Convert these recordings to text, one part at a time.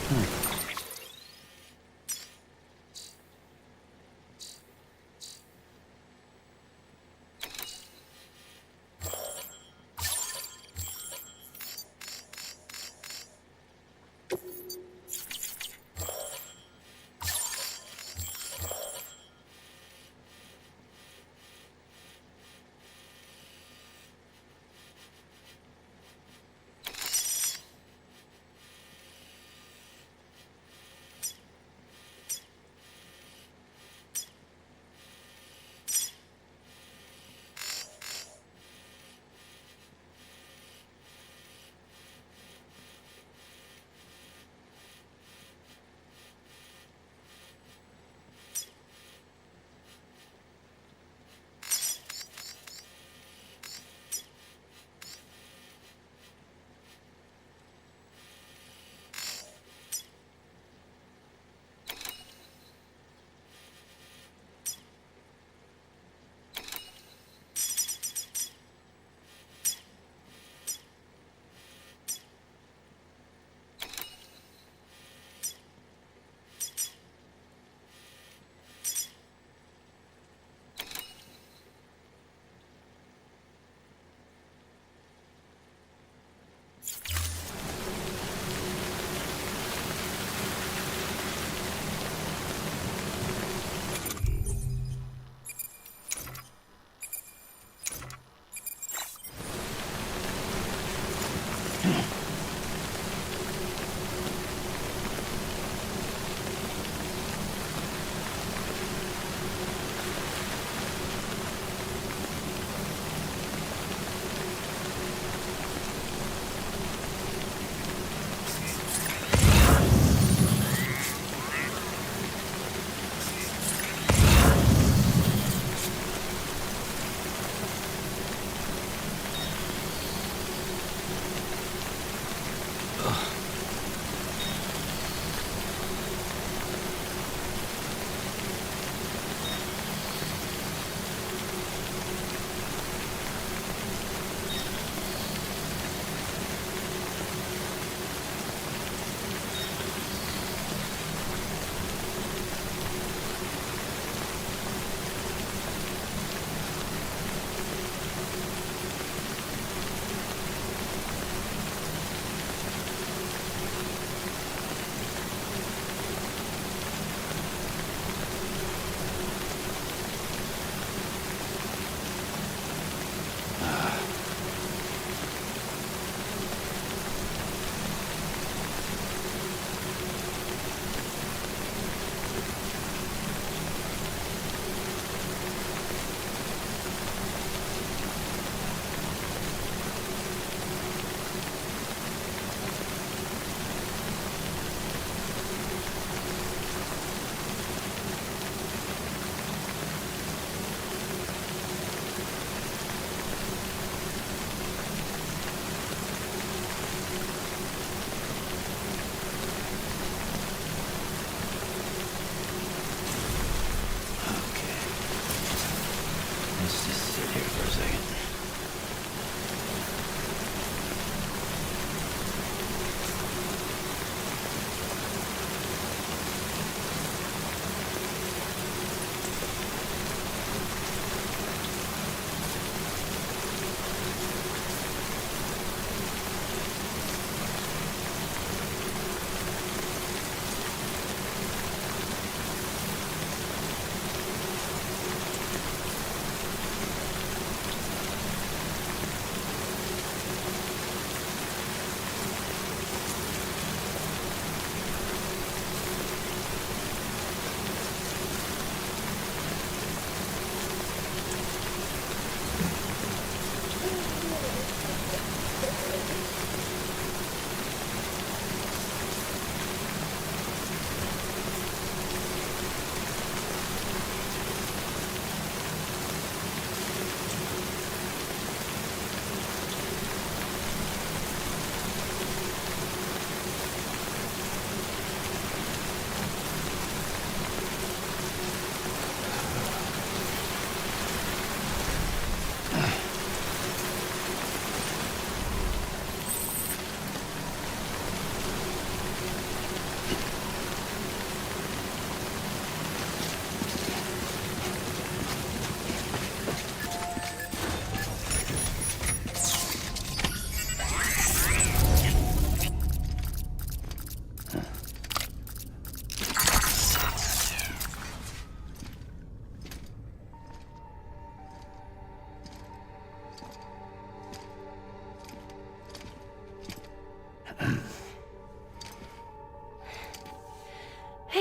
Hmm.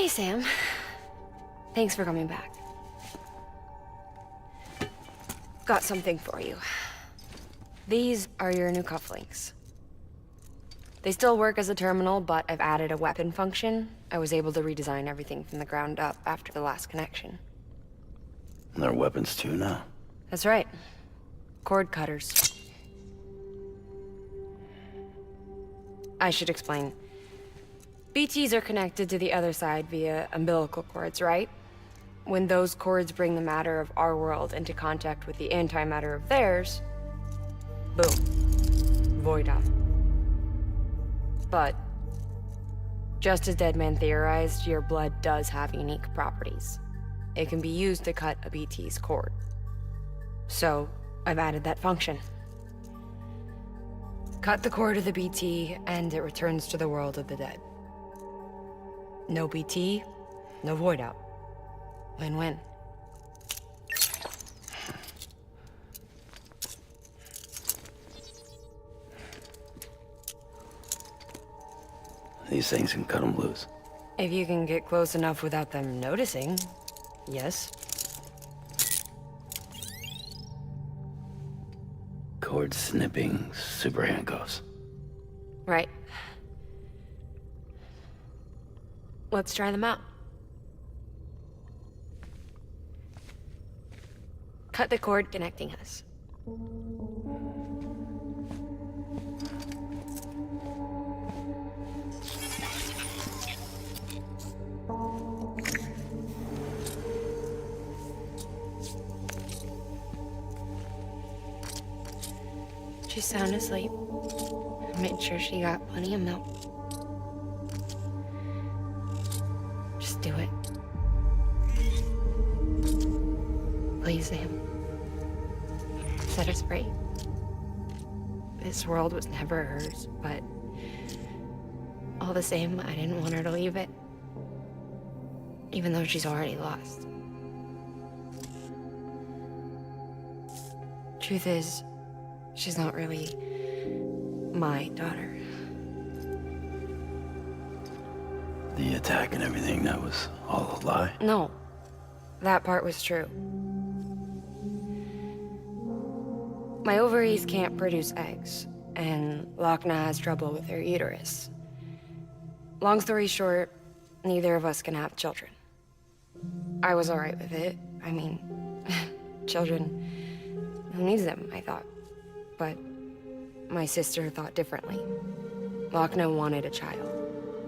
Hey, Sam. Thanks for coming back. Got something for you. These are your new cufflinks. They still work as a terminal, but I've added a weapon function. I was able to redesign everything from the ground up after the last connection. And they're weapons too now. That's right. Cord cutters. I should explain. BTs are connected to the other side via umbilical cords, right? When those cords bring the matter of our world into contact with the antimatter of theirs, boom. Void up. But, just as Deadman theorized, your blood does have unique properties. It can be used to cut a BT's cord. So, I've added that function. Cut the cord of the BT, and it returns to the world of the dead. No BT, no void out. Win-win. These things can cut them loose. If you can get close enough without them noticing, yes. Cord snipping, super handcuffs. Right. Let's try them out. Cut the cord connecting us. She's sound asleep. I made sure she got plenty of milk. Just do it. Please, Sam. Set us free. This world was never hers, but all the same, I didn't want her to leave it. Even though she's already lost. Truth is, she's not really my daughter. The attack and everything, that was all a lie? No, that part was true. My ovaries can't produce eggs, and Lochna has trouble with her uterus. Long story short, neither of us can have children. I was alright with it. I mean, children, who needs them, I thought. But my sister thought differently. Lochna wanted a child,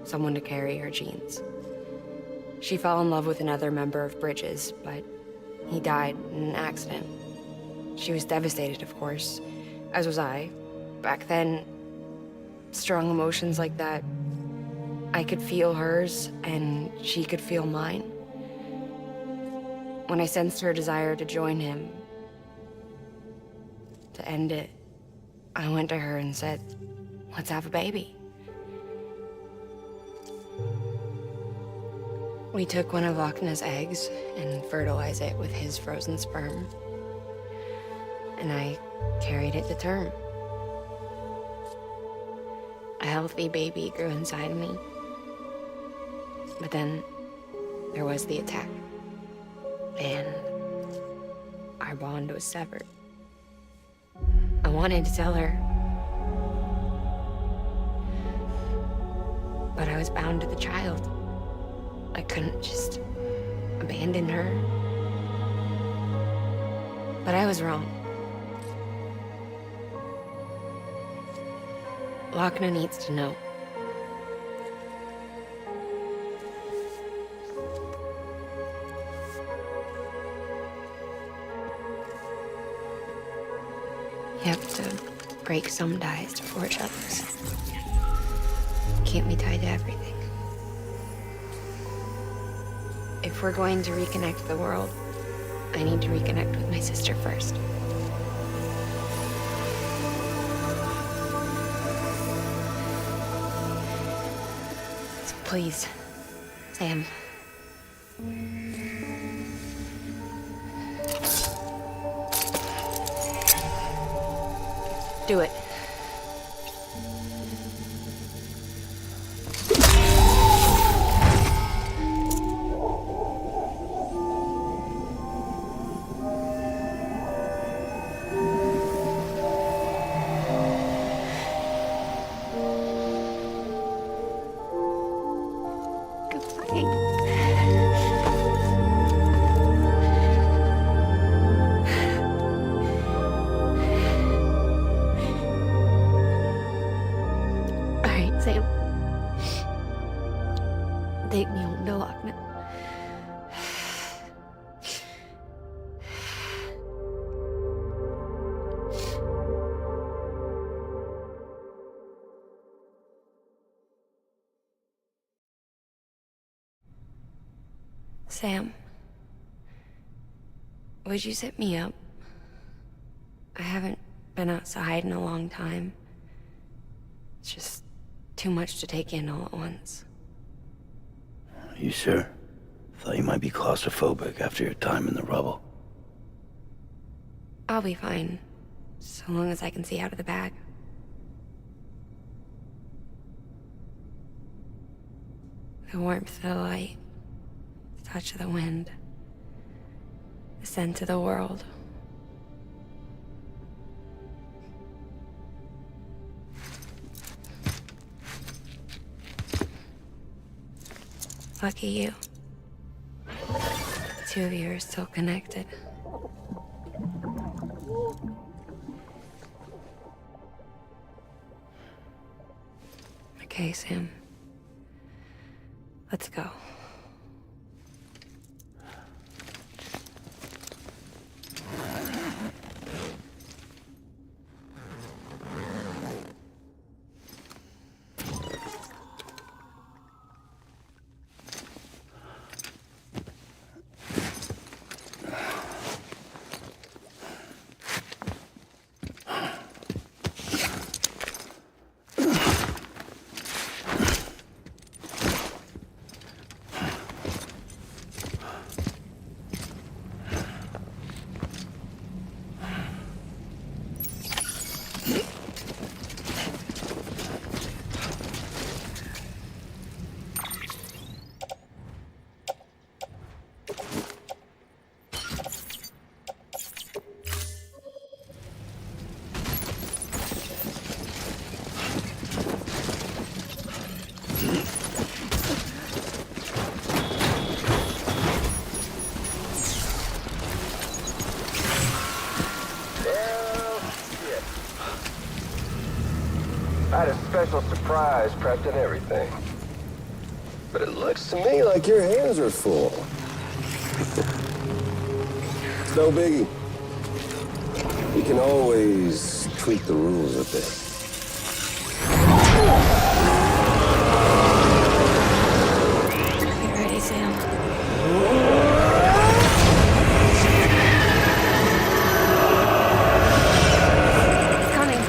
someone to carry her genes. She fell in love with another member of Bridges, but he died in an accident. She was devastated, of course, as was I. Back then, strong emotions like that, I could feel hers, and she could feel mine. When I sensed her desire to join him, to end it, I went to her and said, let's have a baby. We took one of Lochna's eggs and fertilized it with his frozen sperm. And I carried it to term. A healthy baby grew inside me. But then there was the attack. And our bond was severed. I wanted to tell her. But I was bound to the child. I couldn't just abandon her. But I was wrong. Lochna needs to know. You have to break some ties to forge others. Can't be tied to everything. If we're going to reconnect the world, I need to reconnect with my sister first. So please, Sam. Do it. All right, Sam. Take me home to Lochner. Sam, would you sit me up? I haven't been outside in a long time. It's just too much to take in all at once. You sure? Thought you might be claustrophobic after your time in the rubble. I'll be fine, so long as I can see out of the bag. The warmth of the light, the touch of the wind, the scent of the world. Lucky you. The two of you are still connected. Okay, Sam. Let's go. I had a special surprise prepped and everything. But it looks to me like your hands are full. It's no biggie. We can always tweak the rules a bit. You ready, Sam? It's coming.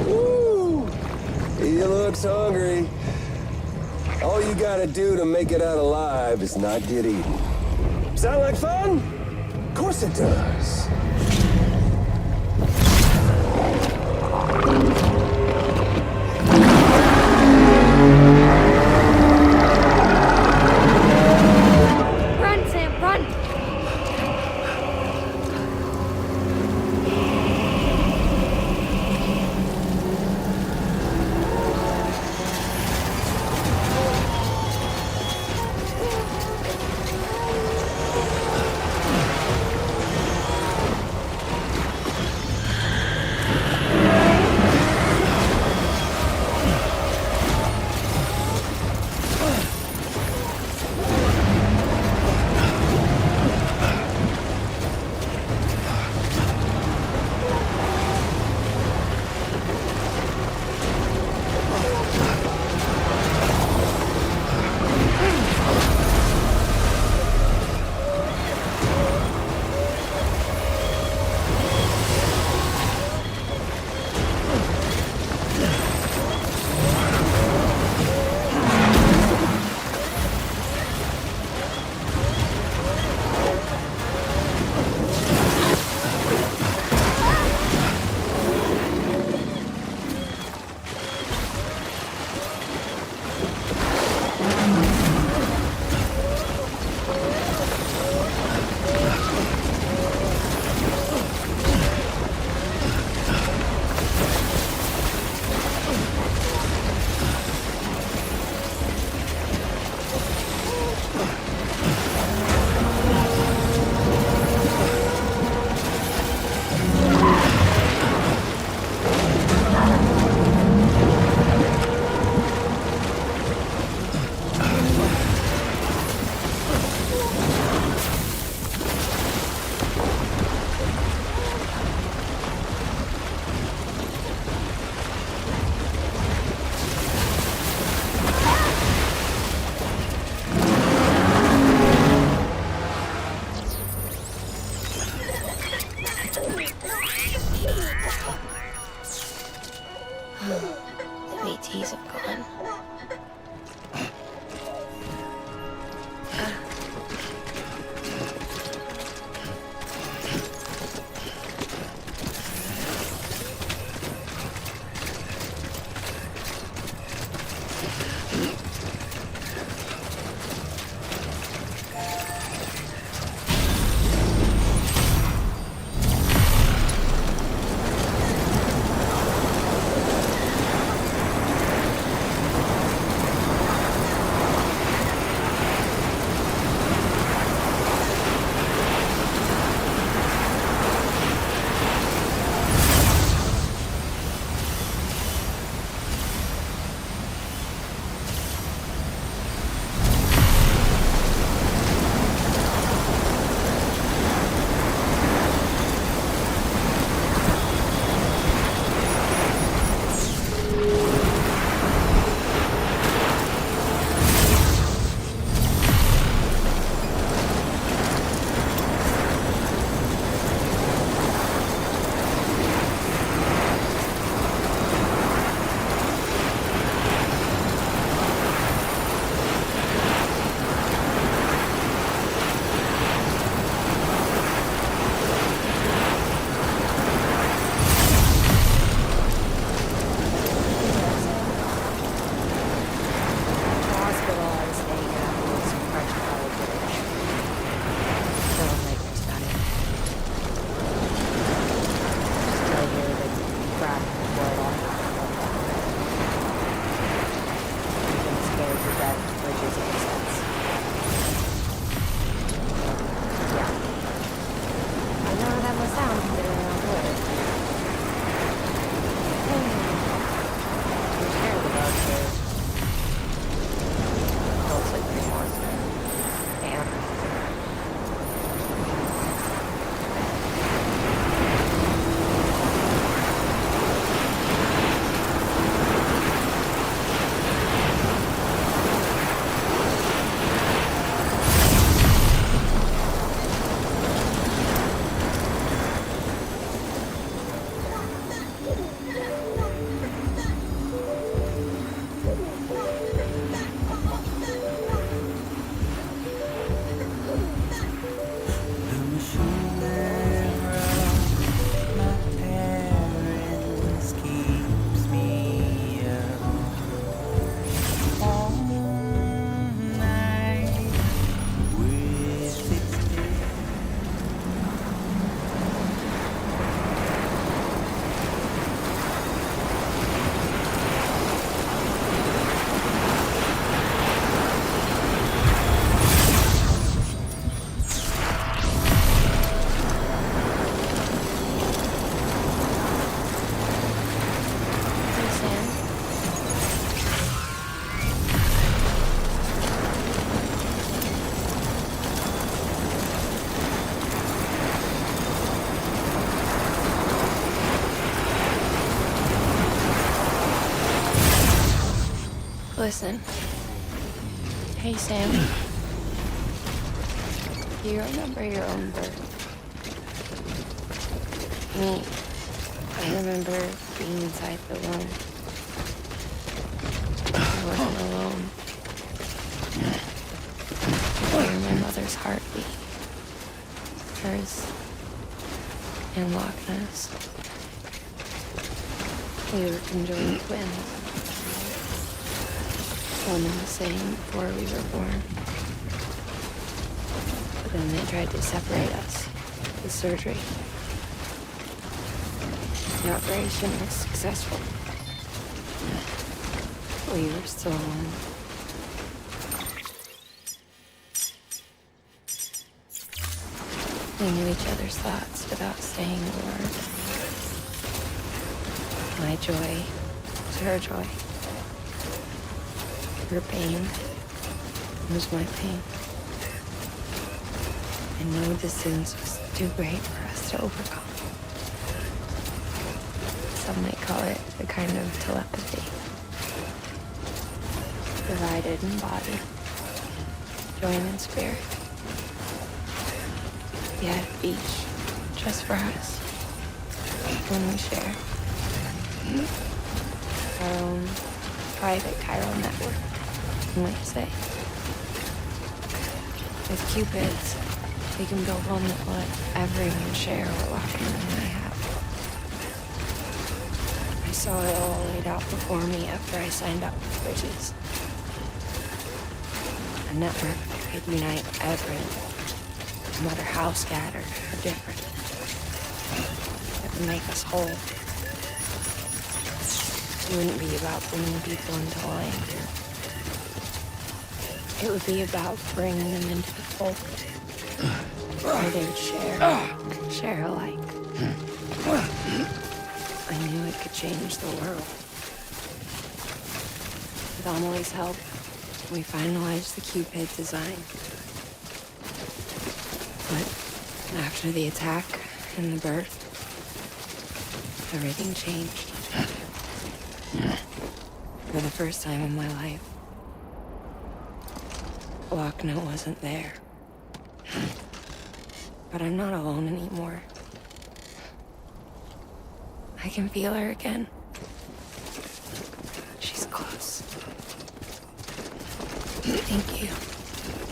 Woo! He looks hungry. All you gotta do to make it out alive is not get eaten. Sound like fun? Of course it does. Run, Sam, run! Listen. Hey, Sam. Do you remember your own birth? Me. I remember being inside the womb. I wasn't alone. I hear my mother's heartbeat. Hers. And Loch Ness. We were conjoined twins. One and the same before we were born. But then they tried to separate us with surgery. The operation was successful. We were still one. We knew each other's thoughts without saying a word. My joy was her joy. Her pain was my pain. And no distance was too great for us to overcome. Some might call it a kind of telepathy. Divided in body, joined in spirit. We had a beach just for us. When we share our own private chiral network, you might say. With Cupids, we can build one that will let everyone share what Lochner and I have. I saw it all laid out before me after I signed up with Bridges. A network that could unite everyone, no matter how scattered or different. It would make us whole. It wouldn't be about bringing people into line. It would be about bringing them into the fold, where they would share alike. I knew it could change the world. With Amelie's help, we finalized the Cupid design. But after the attack and the birth, everything changed. For the first time in my life, Lochner wasn't there. But I'm not alone anymore. I can feel her again. She's close. Thank you,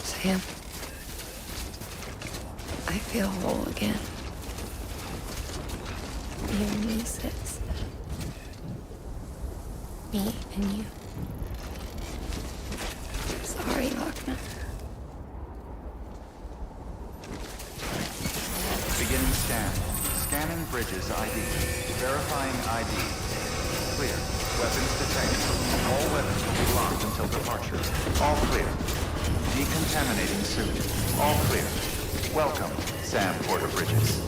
Sam. I feel whole again. You and me, sis. Me and you. Sorry, Lochner. Beginning scan. Scanning Bridges ID. Verifying ID. Clear. Weapons detected. All weapons will be locked until departure. All clear. Decontaminating suit. All clear. Welcome, Sam Porter Bridges.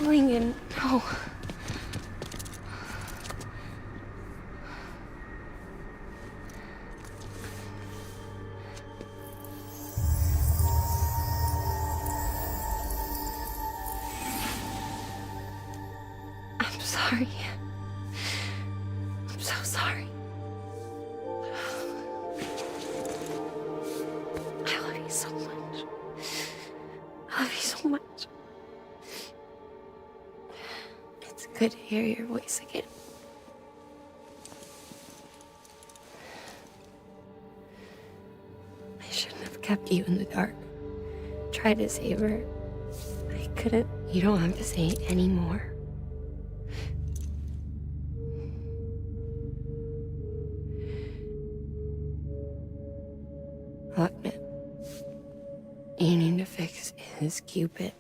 Lingen, no. I'm sorry. I'm so sorry. I love you so much. I love you so much. It's good to hear your voice again. I shouldn't have kept you in the dark. Tried to save her. I couldn't. You don't have to say it anymore. Lochner, you need to fix his Cupid.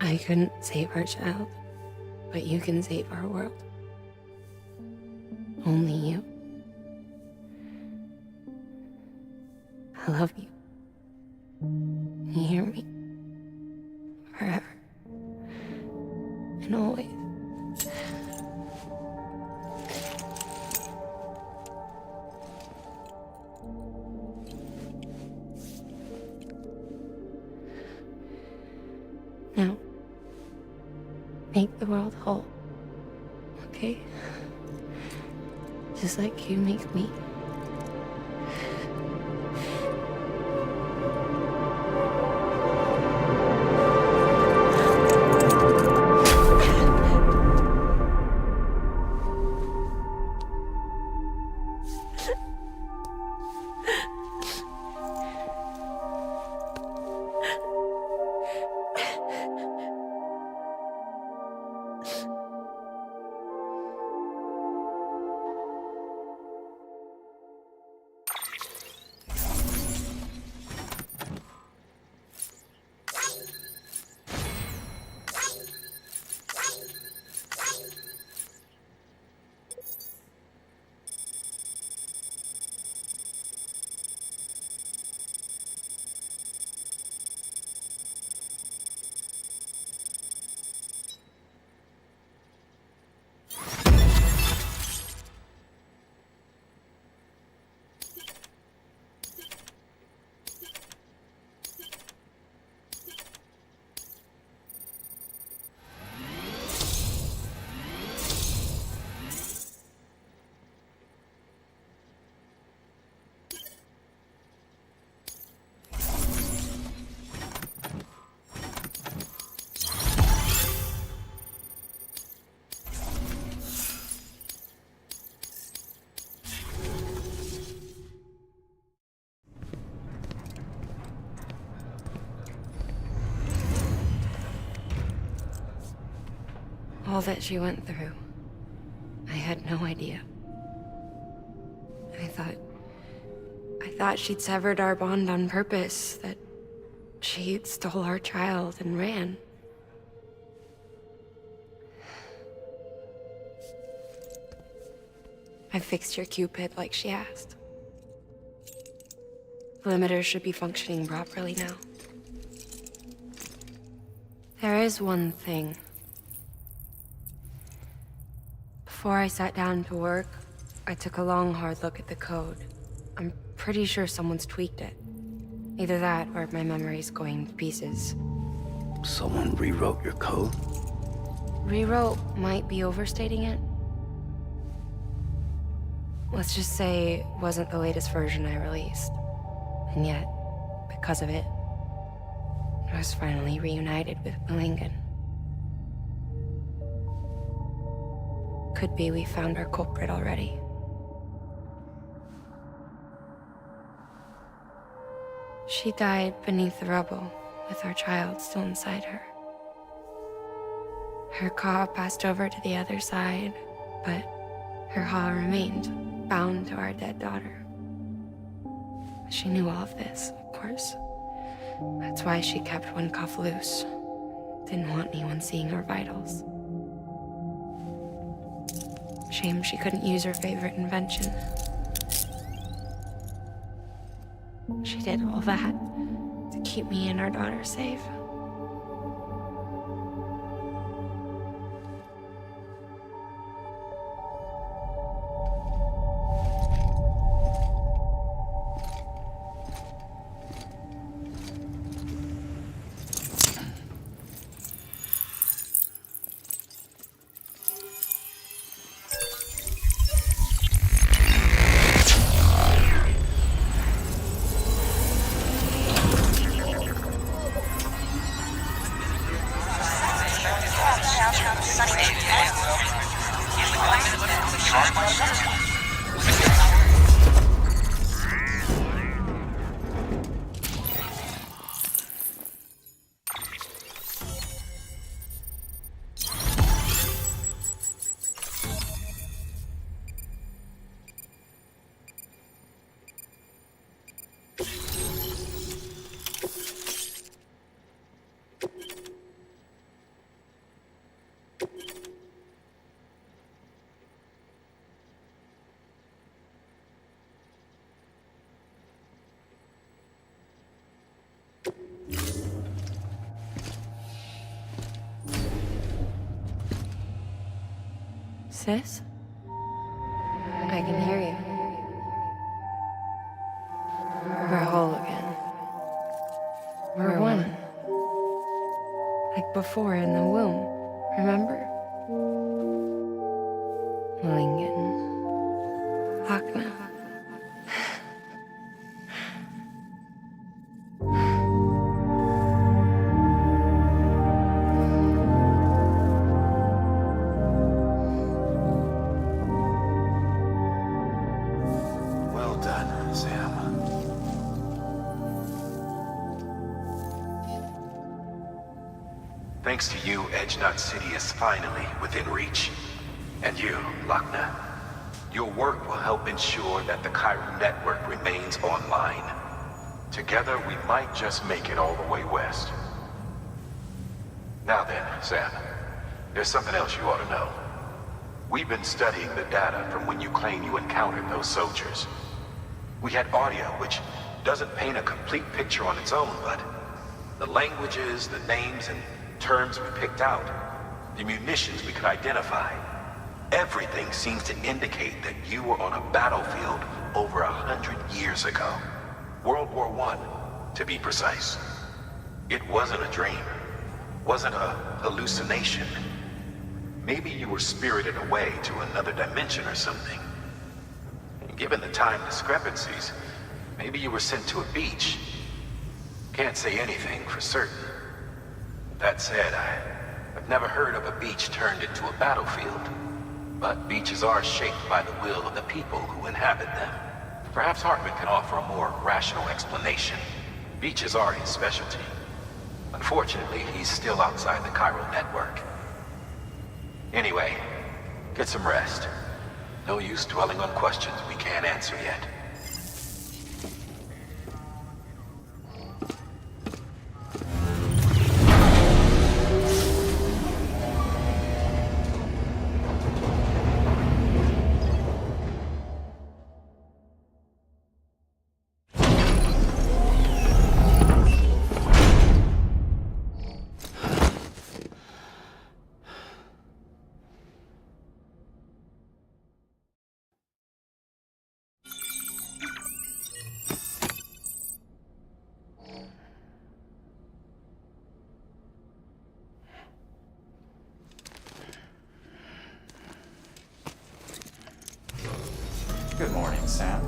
I couldn't save our child, but you can save our world. Only you. I love you. You hear me? Forever. And always. Now, make the world whole, okay? Just like you make me. All that she went through, I had no idea. I thought she'd severed our bond on purpose, that she stole our child and ran. I fixed your Cupid like she asked. The limiter should be functioning properly now. There is one thing. Before I sat down to work, I took a long, hard look at the code. I'm pretty sure someone's tweaked it. Either that, or my memory's going to pieces. Someone rewrote your code? Rewrote might be overstating it. Let's just say it wasn't the latest version I released. And yet, because of it, I was finally reunited with Malingan. Could be we found our culprit already. She died beneath the rubble, with our child still inside her. Her Ka passed over to the other side, but her Ha remained, bound to our dead daughter. She knew all of this, of course. That's why she kept one cuff loose. Didn't want anyone seeing her vitals. Shame she couldn't use her favorite invention. She did all that to keep me and our daughter safe. Sis? I can hear you. We're whole again. We're one. Like before in the womb, remember? Lingen. Akna. Well done, Sam. Thanks to you, Edgenut City is finally within reach. And you, Lochna. Your work will help ensure that the Chiron network remains online. Together, we might just make it all the way west. Now then, Sam, there's something else you ought to know. We've been studying the data from when you claim you encountered those soldiers. We had audio, which doesn't paint a complete picture on its own, but the languages, the names, and terms we picked out, the munitions we could identify, everything seems to indicate that you were on a battlefield over 100 years ago. World War I, to be precise. It wasn't a dream. Wasn't a hallucination. Maybe you were spirited away to another dimension or something. And given the time discrepancies, maybe you were sent to a beach. Can't say anything for certain. That said, I've never heard of a beach turned into a battlefield. But beaches are shaped by the will of the people who inhabit them. Perhaps Hartman can offer a more rational explanation. Beaches are his specialty. Unfortunately, he's still outside the Chiral network. Anyway, get some rest. No use dwelling on questions we can't answer yet. Good morning, Sam.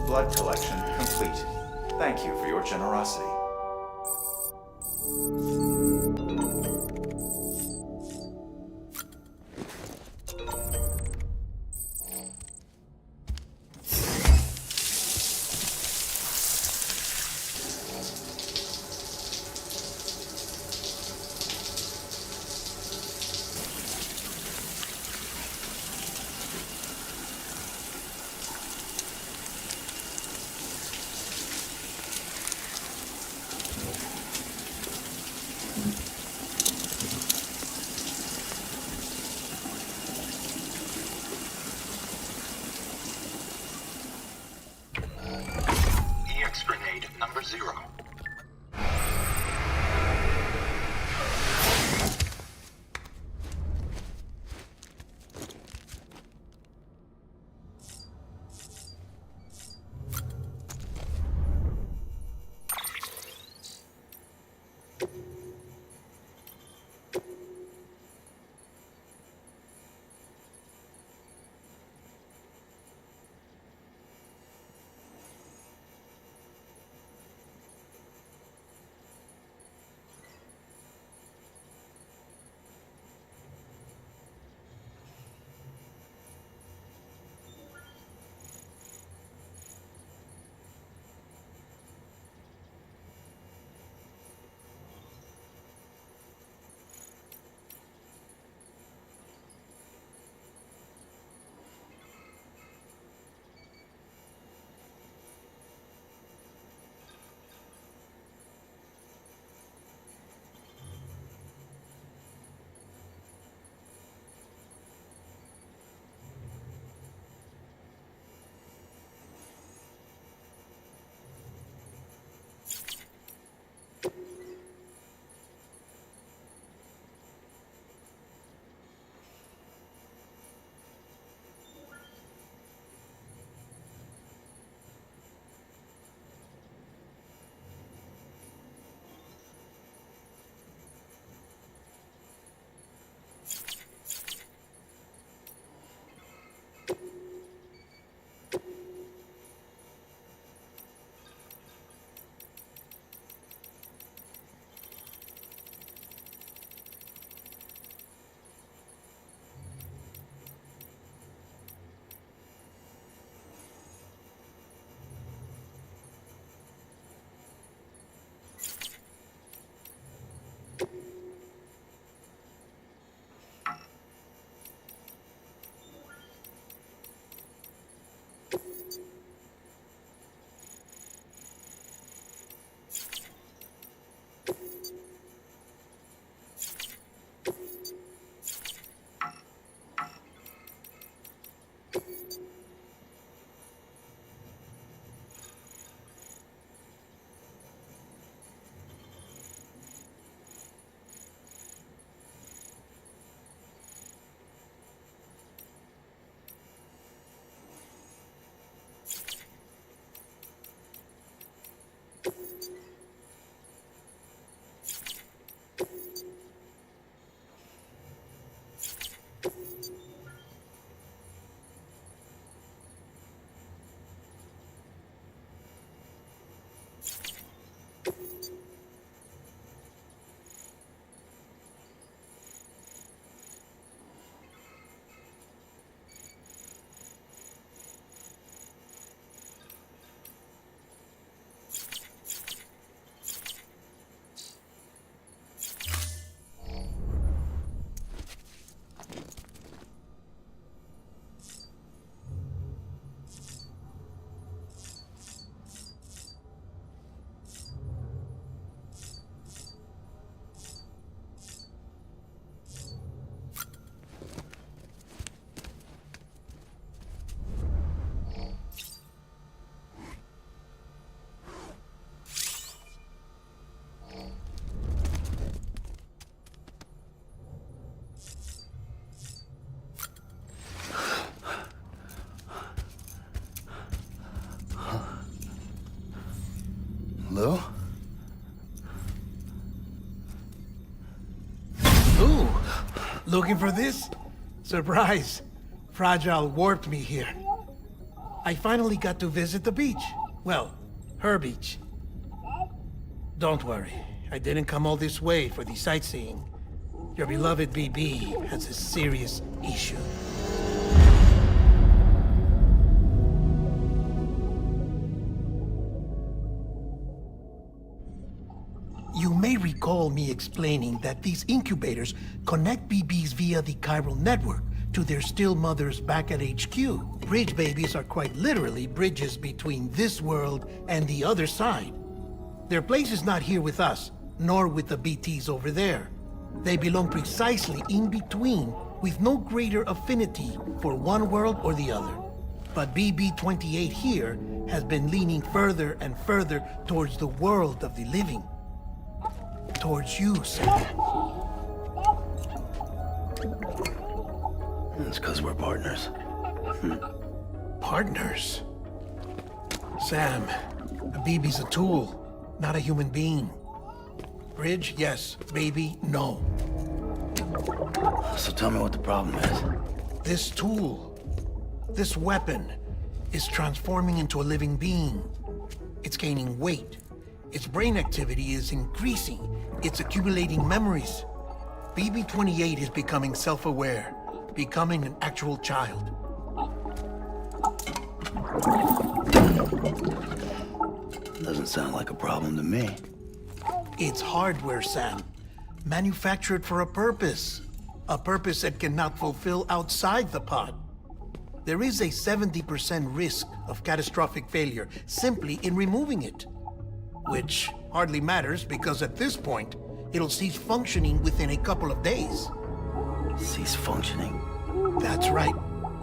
Blood collection complete. Thank you for your generosity. EX grenade number 0. Lou? Ooh, looking for this? Surprise. Fragile warped me here. I finally got to visit the beach. Well, her beach. Don't worry, I didn't come all this way for the sightseeing. Your beloved BB has a serious issue. You may recall me explaining that these incubators connect BBs via the chiral network to their still mothers back at HQ. Bridge babies are quite literally bridges between this world and the other side. Their place is not here with us, nor with the BTs over there. They belong precisely in between, with no greater affinity for one world or the other. But BB-28 here has been leaning further and further towards the world of the living. Towards you, Sam. It's because we're partners. Partners? Sam, a BB's a tool, not a human being. Bridge, yes. Baby, no. So tell me what the problem is. This tool, this weapon, is transforming into a living being. It's gaining weight. Its brain activity is increasing. It's accumulating memories. BB-28 is becoming self-aware, becoming an actual child. Doesn't sound like a problem to me. It's hardware, Sam. Manufactured for a purpose. A purpose it cannot fulfill outside the pod. There is a 70% risk of catastrophic failure simply in removing it. Which hardly matters because at this point, it'll cease functioning within a couple of days. Cease functioning? That's right.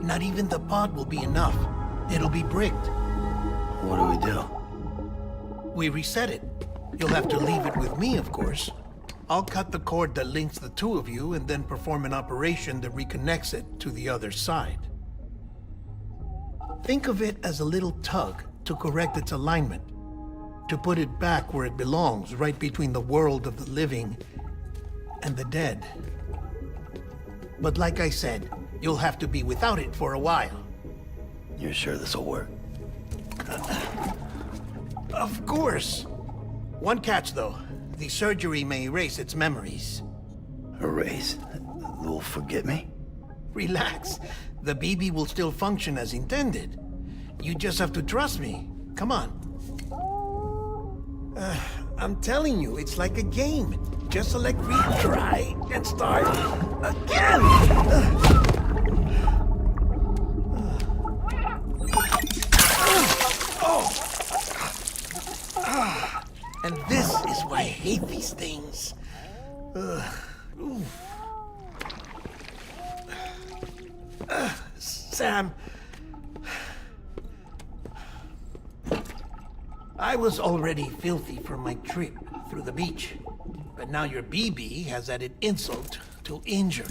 Not even the pod will be enough. It'll be bricked. What do we do? We reset it. You'll have to leave it with me, of course. I'll cut the cord that links the two of you and then perform an operation that reconnects it to the other side. Think of it as a little tug to correct its alignment, to put it back where it belongs, right between the world of the living and the dead. But like I said, you'll have to be without it for a while. You're sure this'll work? Of course. One catch, though. The surgery may erase its memories. Erase? You'll forget me? Relax. The BB will still function as intended. You just have to trust me. Come on. I'm telling you, it's like a game. Just select retry and start again. And this is why I hate these things. Sam, I was already filthy from my trip through the beach, but now your BB has added insult to injury.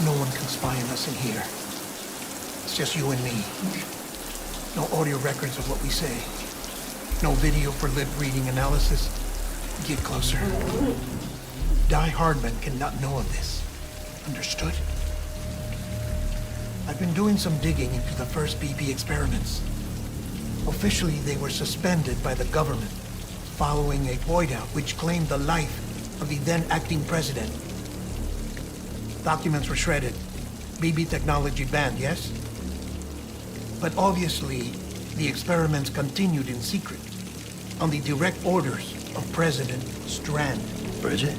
No one can spy on us in here. It's just you and me. No audio records of what we say. No video for lip-reading analysis. Get closer. Die Hardman cannot know of this. Understood? I've been doing some digging into the first BB experiments. Officially, they were suspended by the government following a void-out which claimed the life of the then-acting president. Documents were shredded. BB technology banned, yes? But obviously, the experiments continued in secret, on the direct orders of President Strand. Bridget?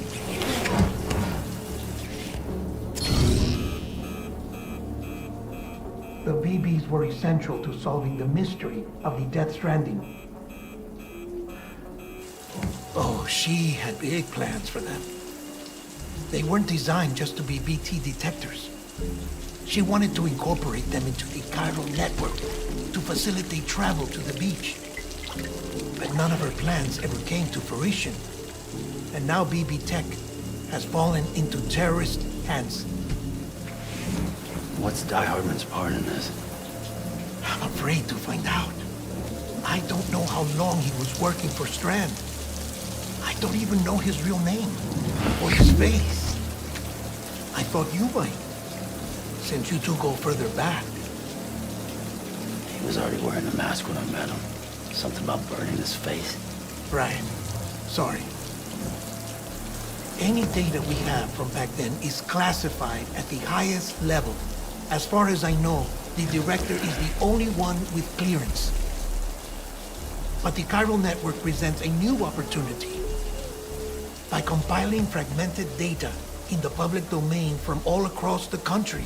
The BBs were essential to solving the mystery of the Death Stranding. Oh, she had big plans for them. They weren't designed just to be BT detectors. She wanted to incorporate them into the chiral network to facilitate travel to the beach. But none of her plans ever came to fruition. And now BB Tech has fallen into terrorist hands. What's Die Hardman's part in this? I'm afraid to find out. I don't know how long he was working for Strand. I don't even know his real name or his face. I thought you might, since you two go further back. He was already wearing a mask when I met him. Something about burning his face. Right. Sorry. Any data we have from back then is classified at the highest level. As far as I know, the director is the only one with clearance. But the chiral network presents a new opportunity. By compiling fragmented data in the public domain from all across the country,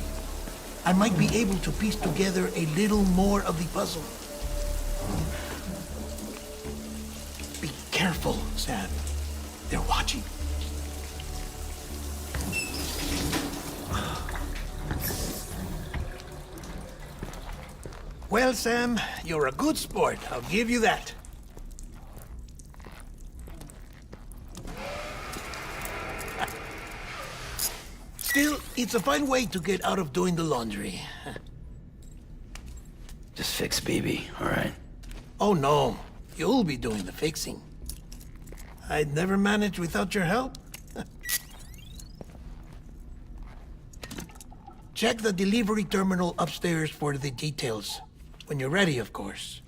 I might be able to piece together a little more of the puzzle. Be careful, Sam. They're watching. Well, Sam, you're a good sport. I'll give you that. Still, it's a fine way to get out of doing the laundry. Just fix BB, all right? Oh, no. You'll be doing the fixing. I'd never manage without your help. Check the delivery terminal upstairs for the details. When you're ready, of course.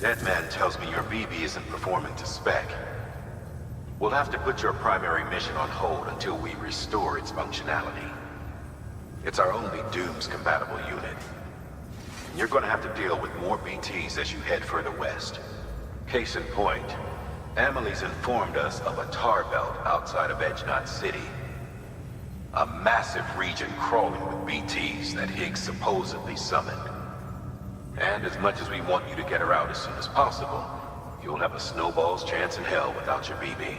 That man tells me your BB isn't performing to spec. We'll have to put your primary mission on hold until we restore its functionality. It's our only Dooms-compatible unit. And you're gonna have to deal with more BTs as you head further west. Case in point, Amelie's informed us of a tar belt outside of Edge Knot City. A massive region crawling with BTs that Higgs supposedly summoned. And as much as we want you to get her out as soon as possible, you'll have a snowball's chance in hell without your BB.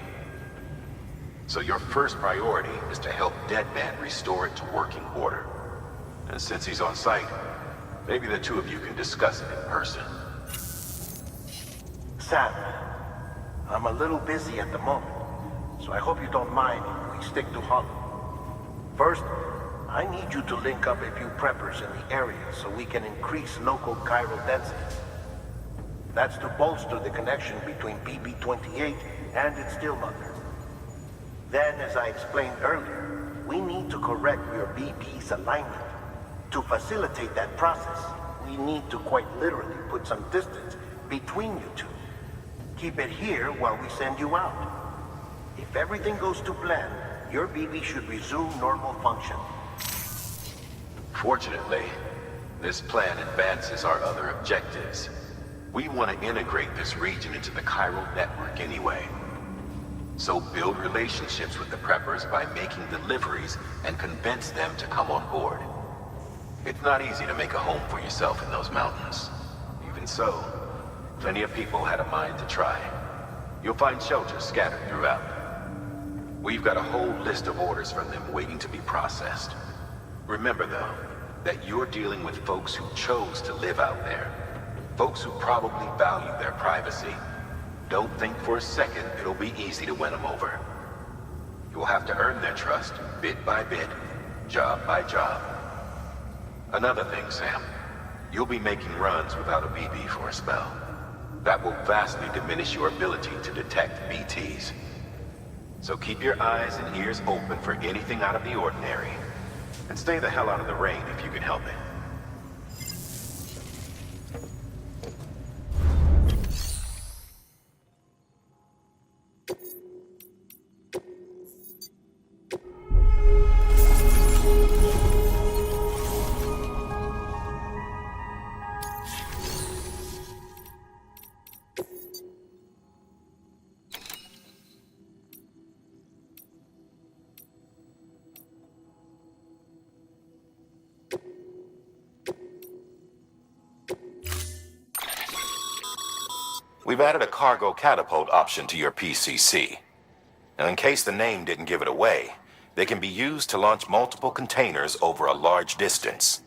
So your first priority is to help Deadman restore it to working order. And since he's on site, maybe the two of you can discuss it in person. Sam, I'm a little busy at the moment, so I hope you don't mind if we stick to Hollow. First, I need you to link up a few preppers in the area so we can increase local chiral density. That's to bolster the connection between BB-28 and its still mother. Then, as I explained earlier, we need to correct your BB's alignment. To facilitate that process, we need to quite literally put some distance between you two. Keep it here while we send you out. If everything goes to plan, your BB should resume normal function. Fortunately, this plan advances our other objectives. We want to integrate this region into the chiral network anyway. So build relationships with the preppers by making deliveries and convince them to come on board. It's not easy to make a home for yourself in those mountains. Even so, plenty of people had a mind to try. You'll find shelters scattered throughout. We've got a whole list of orders from them waiting to be processed. Remember, though, that you're dealing with folks who chose to live out there. Folks who probably value their privacy. Don't think for a second it'll be easy to win them over. You'll have to earn their trust, bit by bit, job by job. Another thing, Sam. You'll be making runs without a BB for a spell. That will vastly diminish your ability to detect BTs. So keep your eyes and ears open for anything out of the ordinary. And stay the hell out of the rain if you can help it. We've added a cargo catapult option to your PCC. Now, in case the name didn't give it away, they can be used to launch multiple containers over a large distance.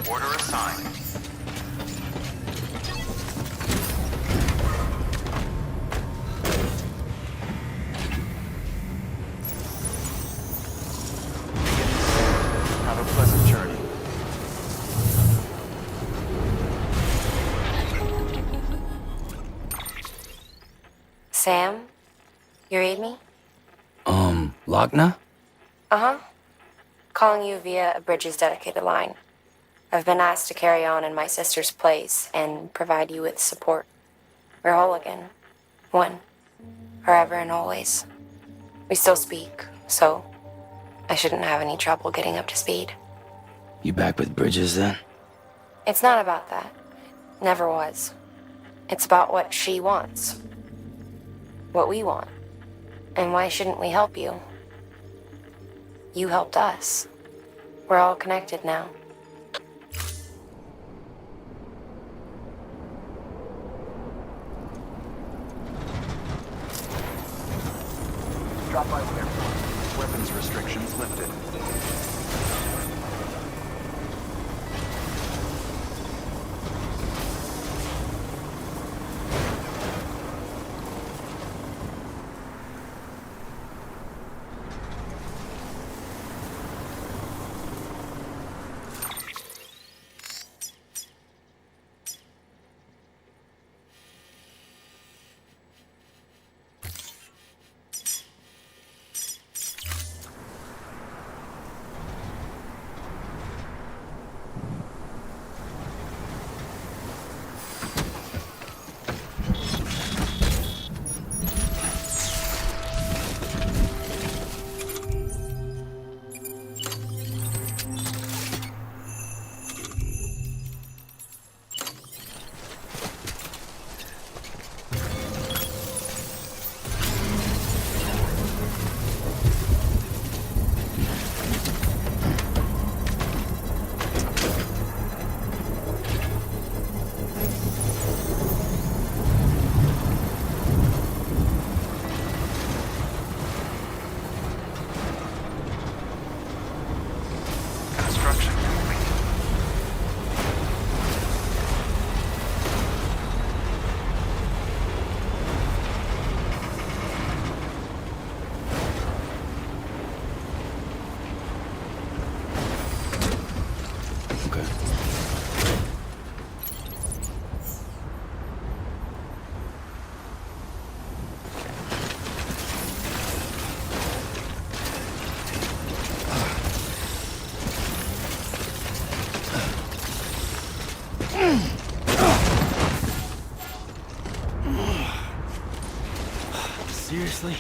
Order assigned. Have a pleasant journey. Sam? You read me? Lochna? Uh-huh. Calling you via a Bridges dedicated line. I've been asked to carry on in my sister's place and provide you with support. We're whole again. One. Forever and always. We still speak, so I shouldn't have any trouble getting up to speed. You back with Bridges then? It's not about that. Never was. It's about what she wants. What we want. And why shouldn't we help you? You helped us. We're all connected now. Drop by there. Weapons restrictions lifted. Okay. Seriously?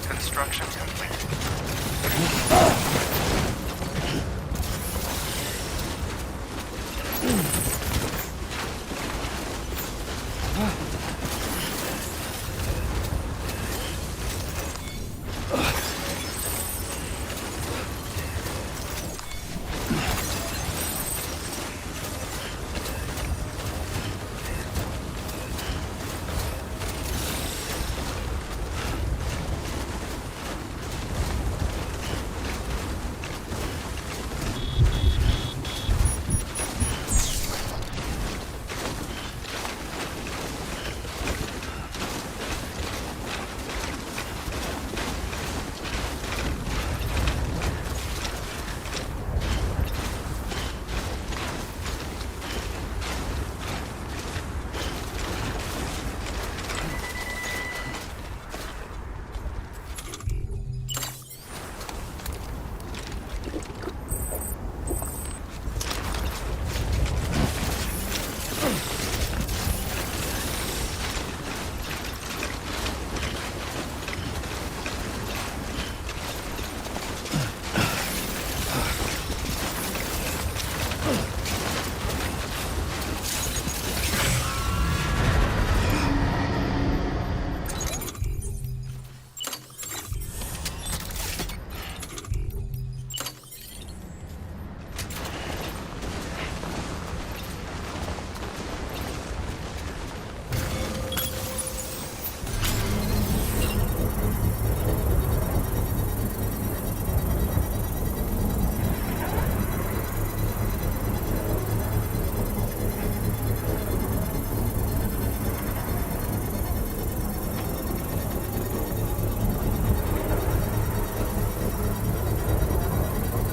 Construction complete.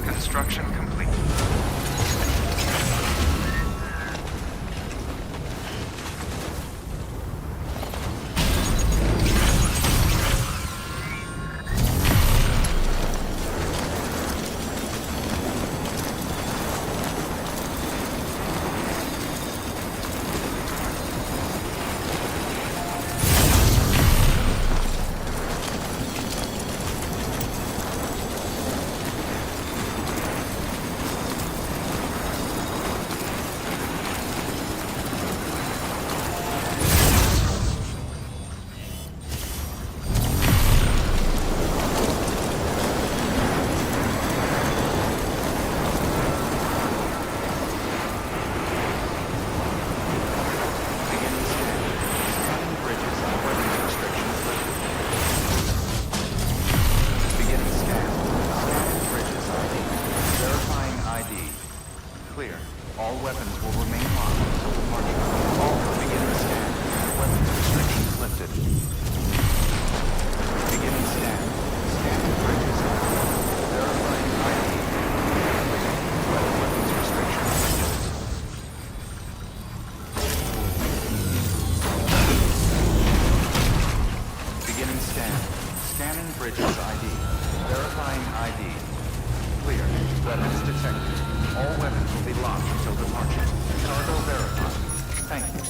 Construction complete. Clear. All weapons will remain locked until departure. All beginning scan. Weapons restrictions lifted. Beginning scan. Scanning bridges. Verifying ID. Weapons restrictions lifted. detected. All weapons will be locked until departure. Cargo verified. Thank you.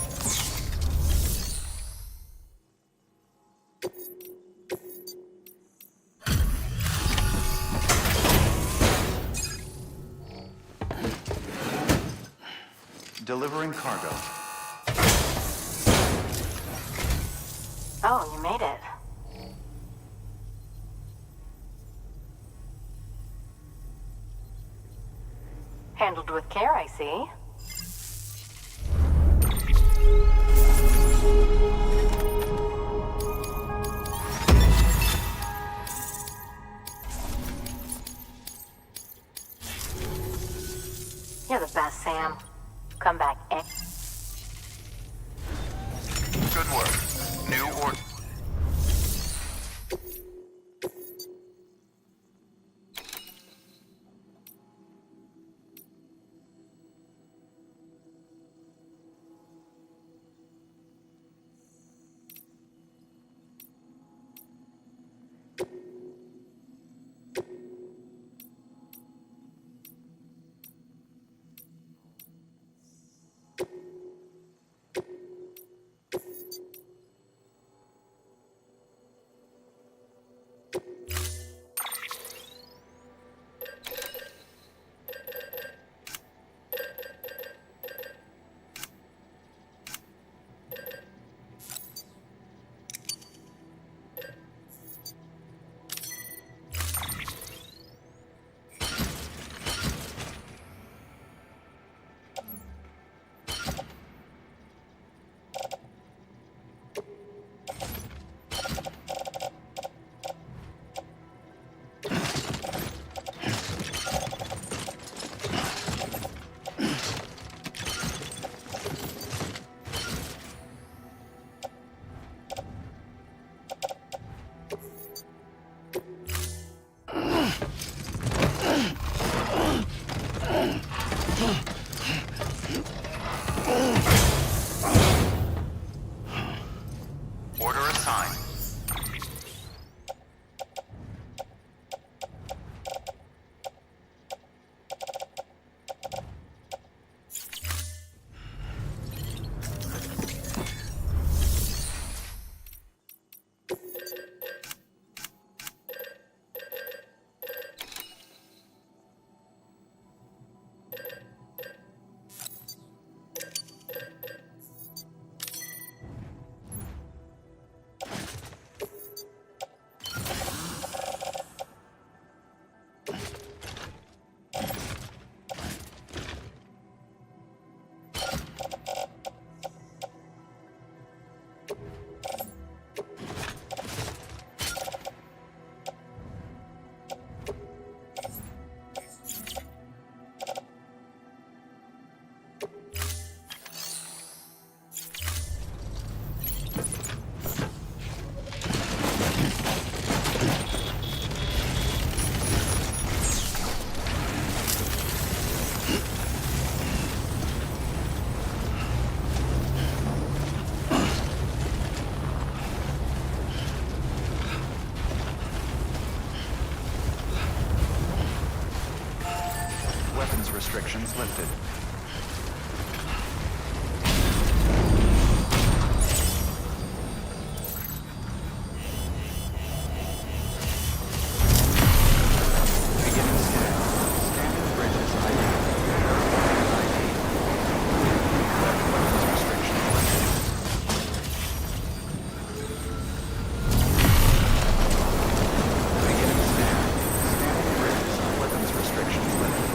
Delivering cargo. Oh, you made it. Handled with care, I see. You're the best, Sam. Come back. Good work. New order. Order assigned. Weapons restrictions lifted. Beginning scan. Scanning bridges ID. Verifying ID. Weapons restrictions lifted. Beginning scan. Scanning bridges. Weapons restrictions lifted.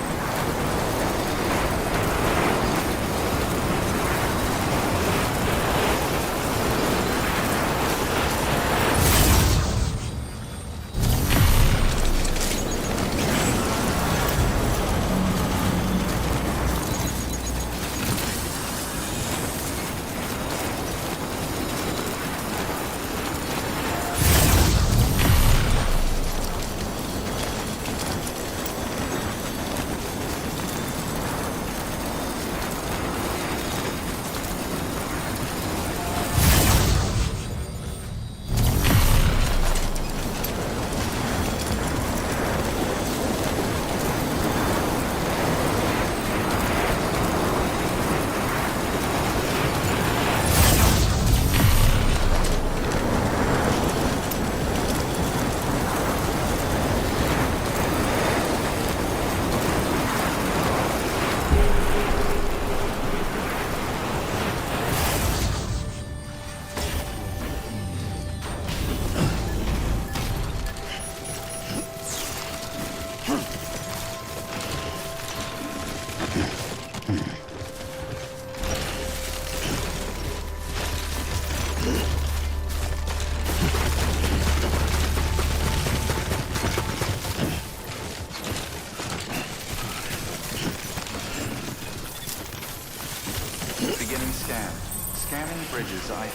Beginning scan. Scanning bridges ID.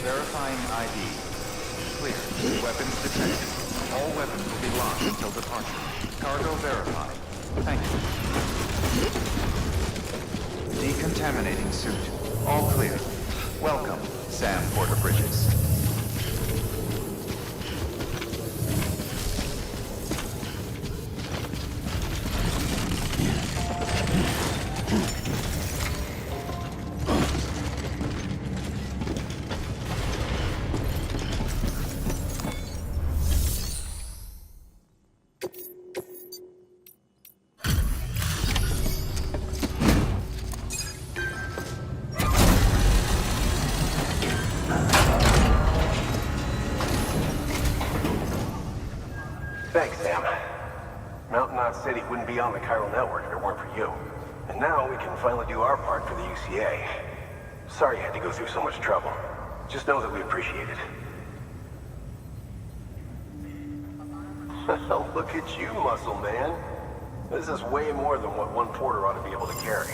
Verifying ID. Clear. Weapons detected. All weapons will be locked until departure. Cargo verified. Thank you. Decontaminating suit. All clear. Welcome, Sam Porter Bridges. Thanks, Sam. Mountain Knot City wouldn't be on the chiral network if it weren't for you. And now we can finally do our part for the UCA. Sorry you had to go through so much trouble. Just know that we appreciate it. Look at you, muscle man. This is way more than what one porter ought to be able to carry.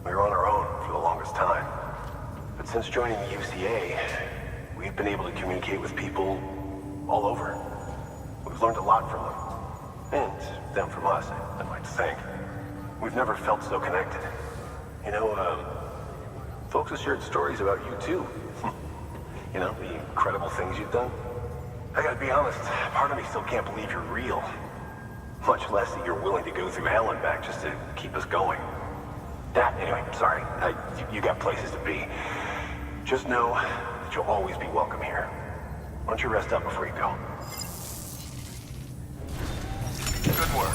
We were on our own for the longest time. But since joining the UCA, we've been able to communicate with people all over. We've learned a lot from them. And them from us, I'd like to think. We've never felt so connected. You know, folks have shared stories about you too. You know, the incredible things you've done. I gotta be honest, part of me still can't believe you're real. Much less that you're willing to go through hell and back just to keep us going. Anyway, sorry. You got places to be. Just know that you'll always be welcome here. Why don't you rest up before you go? Good work.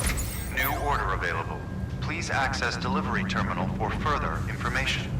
New order available. Please access delivery terminal for further information.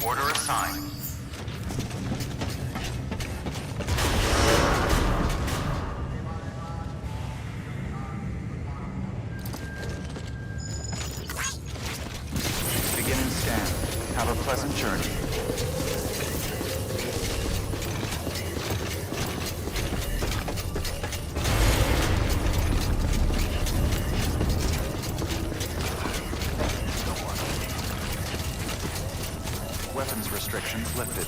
Order assigned. Beginning scan. Have a pleasant journey. Weapons restrictions lifted.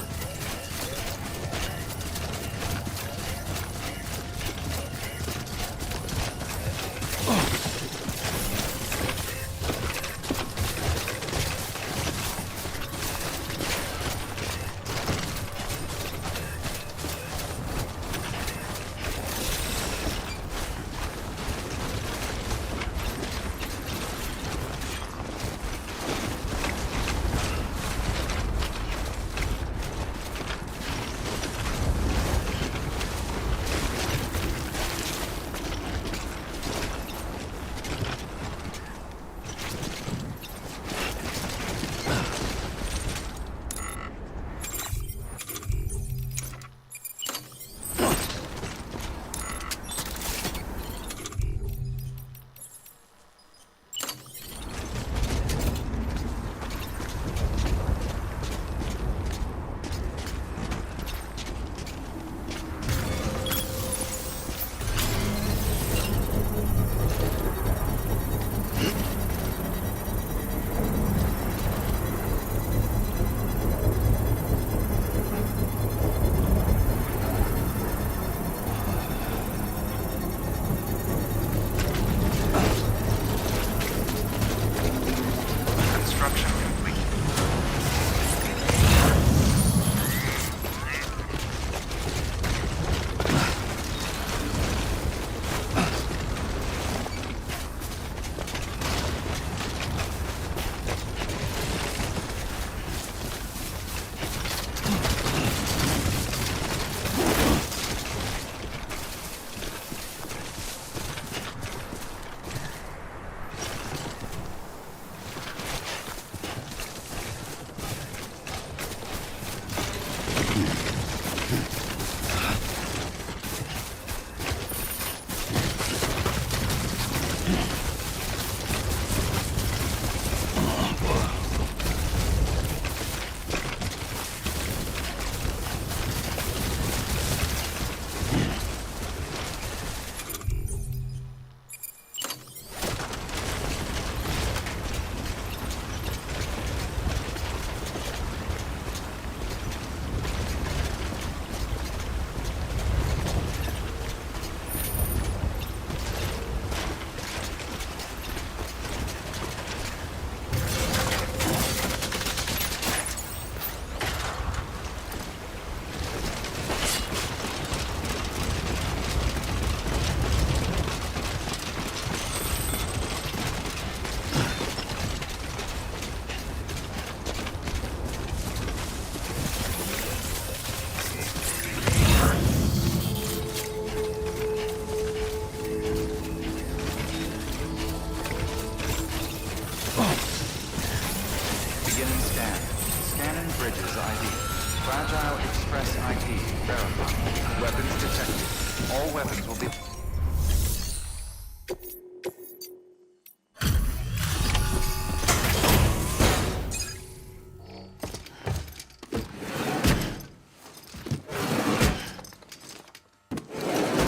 Understand. Scanning bridges ID. Fragile Express ID verified. Weapons detected. All weapons will be...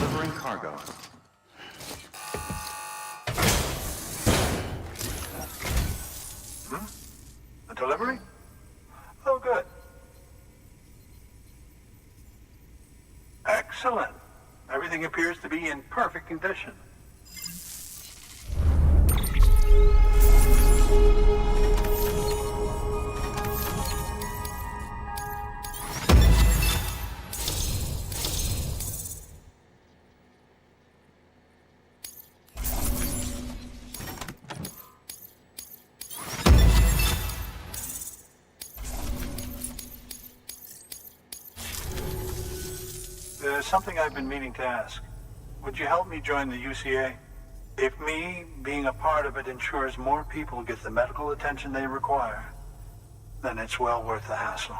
Delivering cargo. A delivery? Oh, good. Excellent. Everything appears to be in perfect condition. There's something I've been meaning to ask. Would you help me join the UCA? If me being a part of it ensures more people get the medical attention they require, then it's well worth the hassle.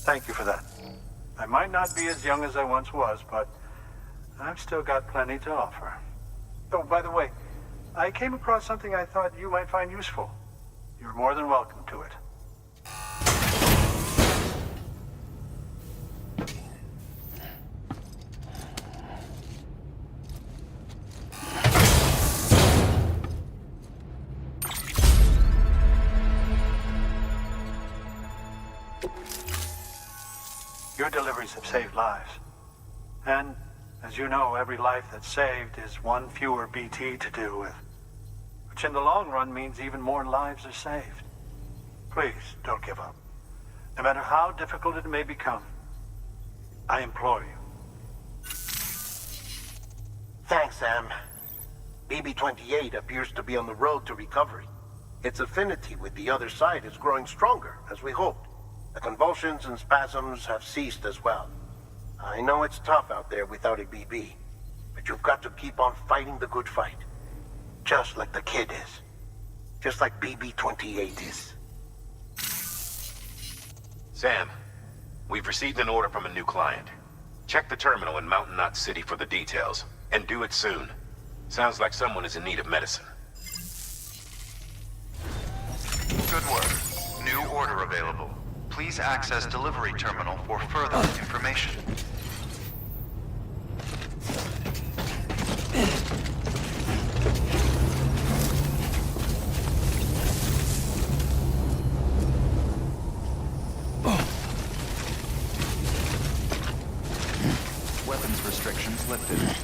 Thank you for that. I might not be as young as I once was, but I've still got plenty to offer. Oh, by the way, I came across something I thought you might find useful. You're more than welcome to it. Your deliveries have saved lives. And, as you know, every life that's saved is one fewer BT to deal with. Which in the long run means even more lives are saved. Please, don't give up. No matter how difficult it may become, I implore you. Thanks, Sam. BB-28 appears to be on the road to recovery. Its affinity with the other side is growing stronger, as we hoped. The convulsions and spasms have ceased as well. I know it's tough out there without a BB, but you've got to keep on fighting the good fight. Just like the kid is. Just like BB-28 is. Sam, we've received an order from a new client. Check the terminal in Mountain Knot City for the details, and do it soon. Sounds like someone is in need of medicine. Good work. New order available. Please access delivery terminal for further information. Weapons restrictions lifted.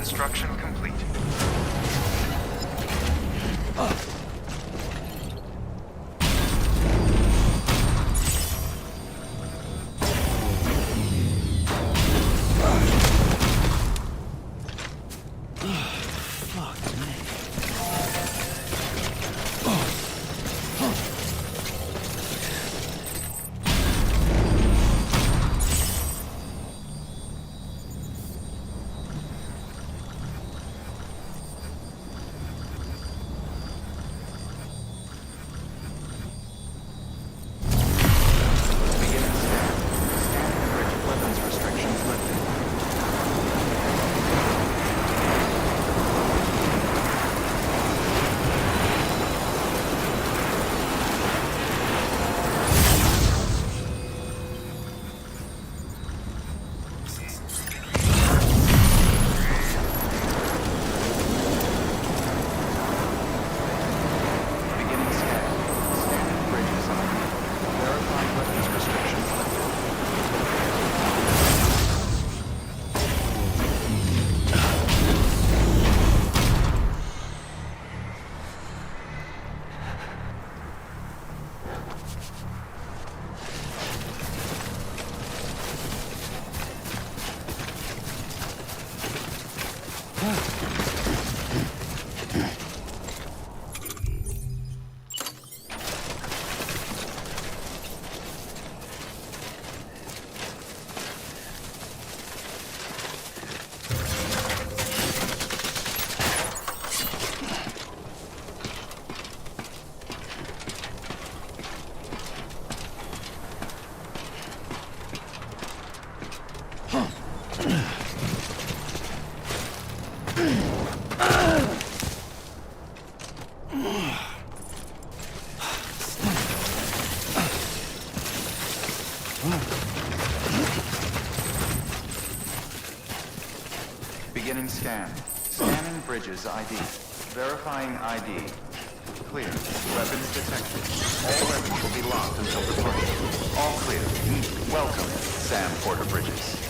Construction complete. Beginning scan. Scanning bridges ID. Verifying ID. Clear. Weapons detected. All weapons will be locked until departure. All clear. Welcome, Sam Porter Bridges.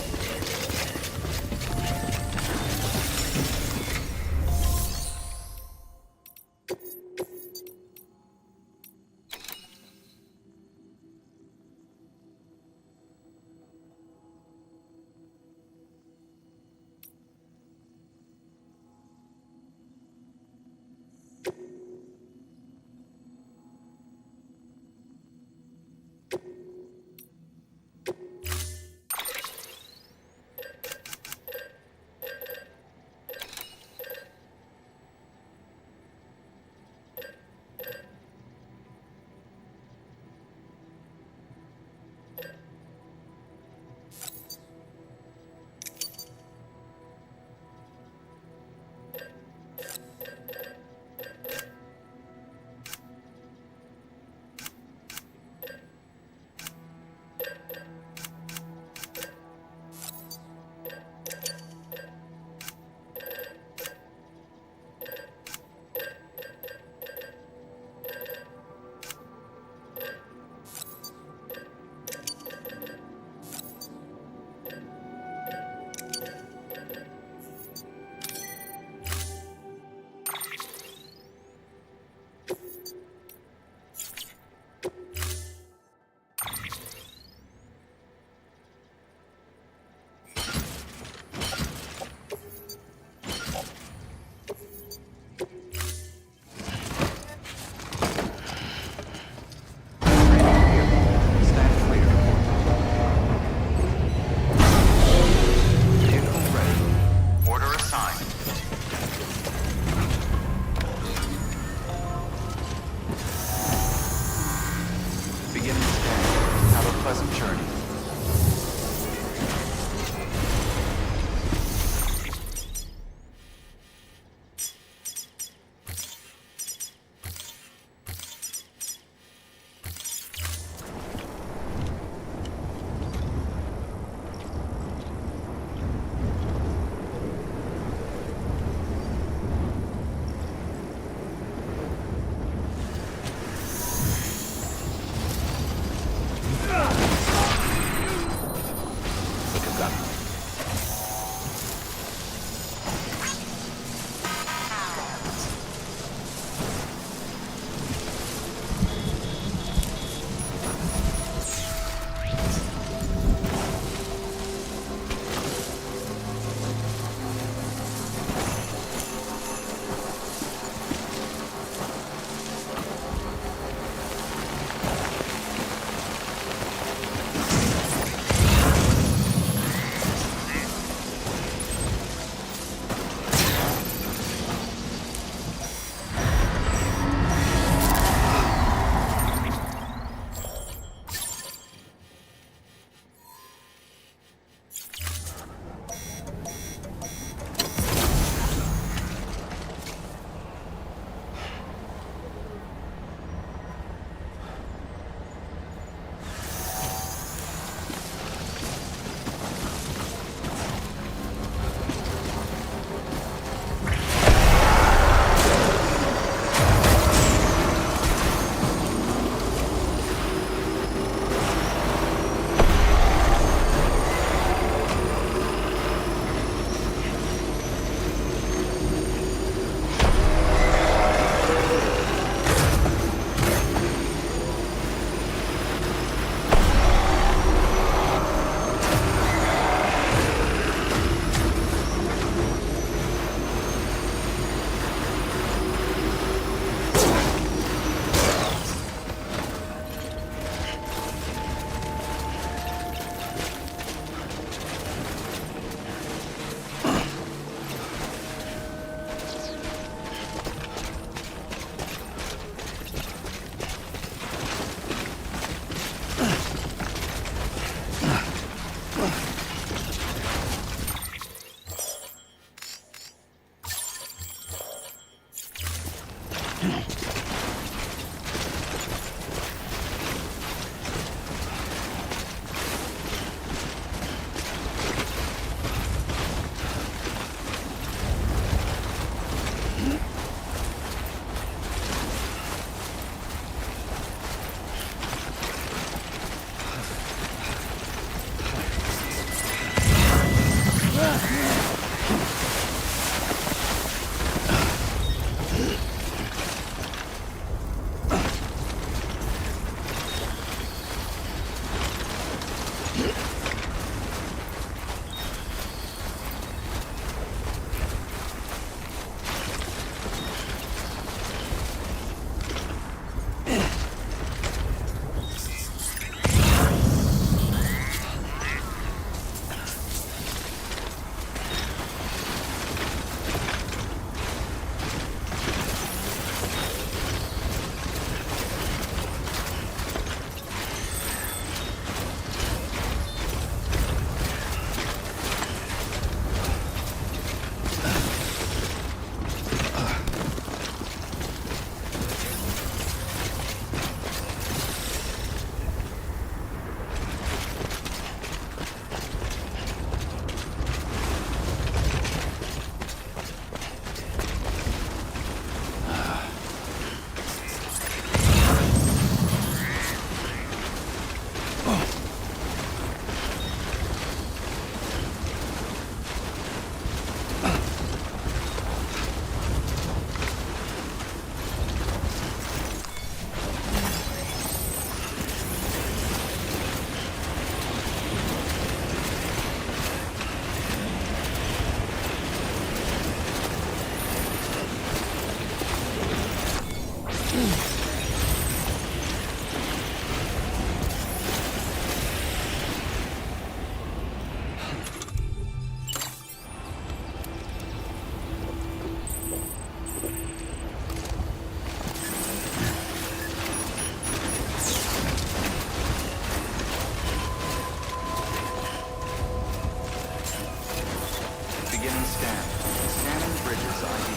Beginning scan. Scanning bridges ID.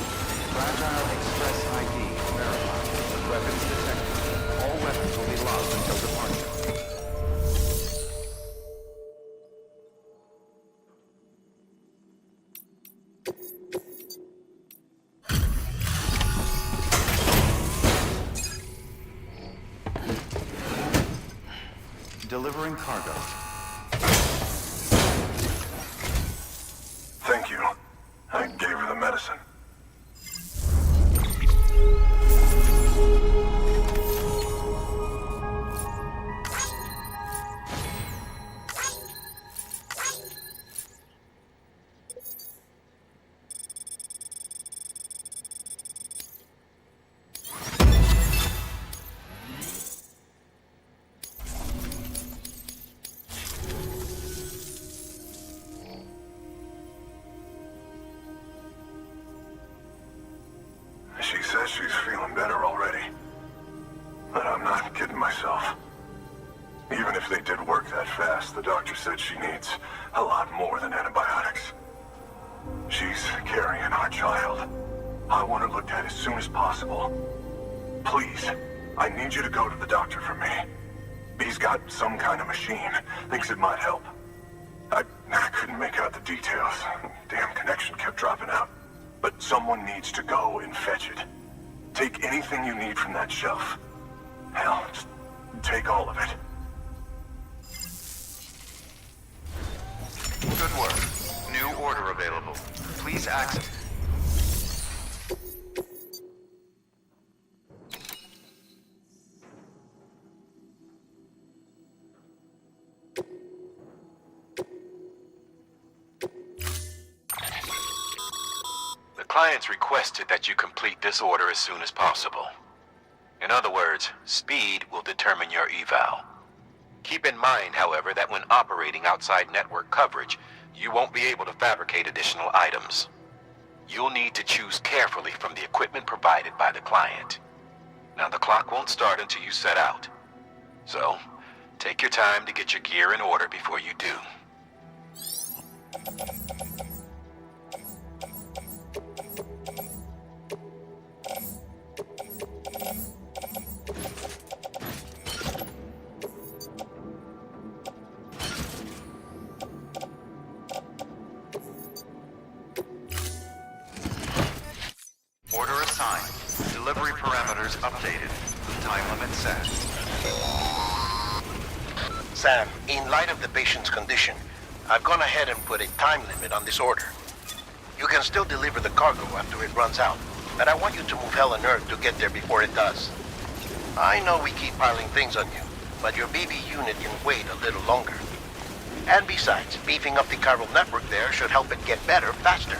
Fragile Express ID verified. Weapons detected. All weapons will be locked until departure. Delivering cargo. Thank you. I gave her the medicine. She says she's feeling better already. But I'm not kidding myself. Even if they did work that fast, the doctor said she needs a lot more than antibiotics. She's carrying our child. I want her looked at as soon as possible. Please, I need you to go to the doctor for me. He's got some kind of machine. Thinks it might help. I couldn't make out the details. Damn connection kept dropping out. But someone needs to go and fetch it. Take anything you need from that shelf. Hell, just take all of it. Good work. New order available. Please access. The clients requested that you complete this order as soon as possible. In other words, speed will determine your eval. Keep in mind, however, that when operating outside network coverage, you won't be able to fabricate additional items. You'll need to choose carefully from the equipment provided by the client. Now, the clock won't start until you set out. So, take your time to get your gear in order before you do. assigned. Delivery parameters updated. Time limit set. Sam, in light of the patient's condition, I've gone ahead and put a time limit on this order. You can still deliver the cargo after it runs out, but I want you to move hell and earth to get there before it does. I know we keep piling things on you, but your BB unit can wait a little longer. And besides, beefing up the chiral network there should help it get better faster.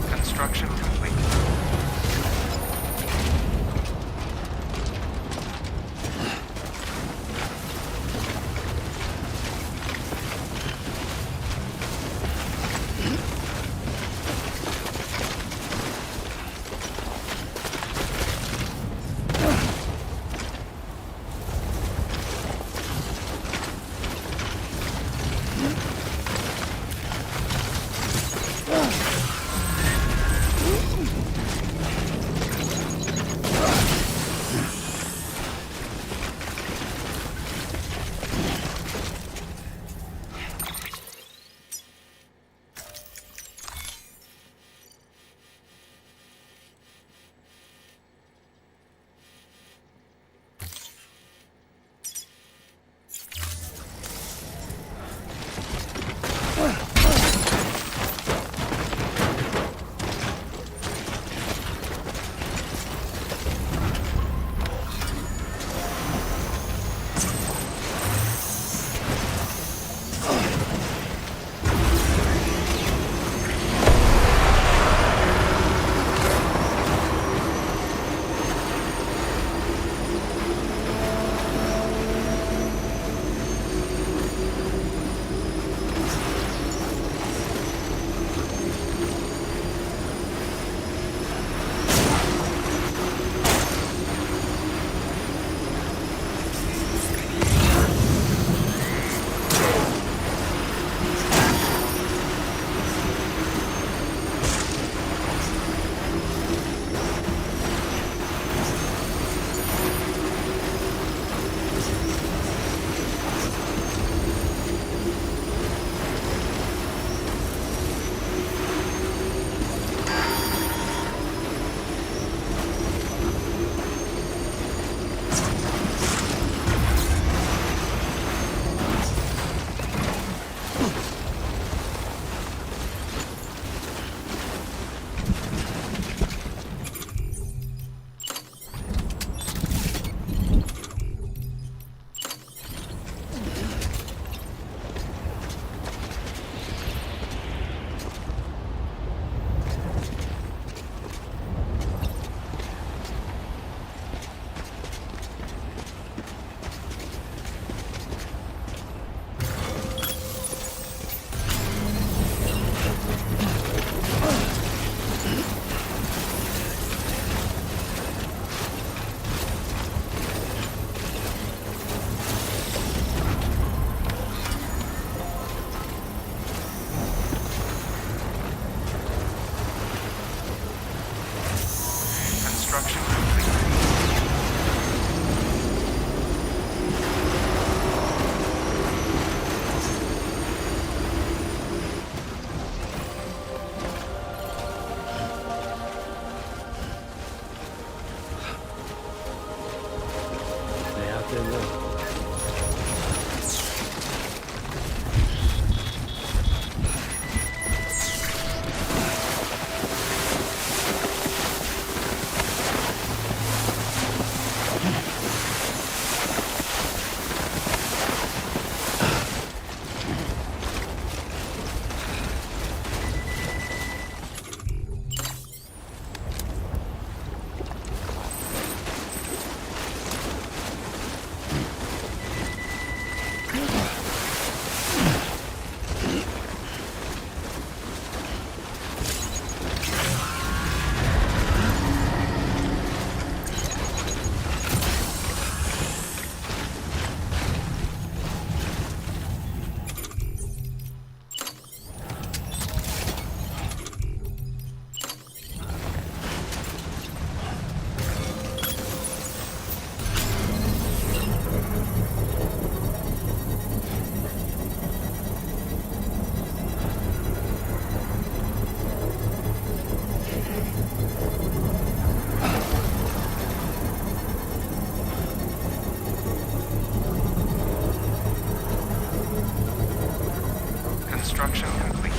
Construction complete. Construction complete. Stay out there low. Construction complete.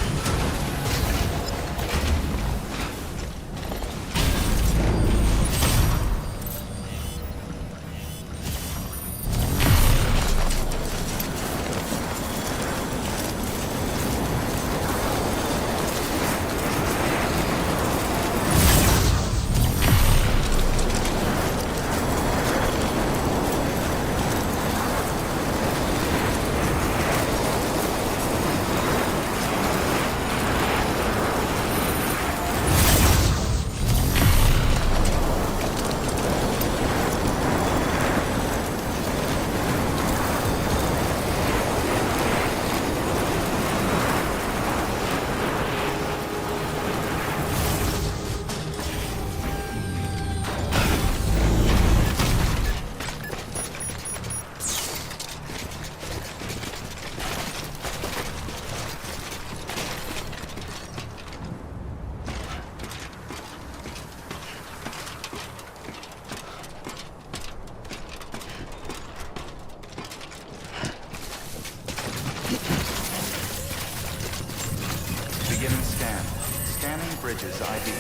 Beginning scan. Scanning bridges ID.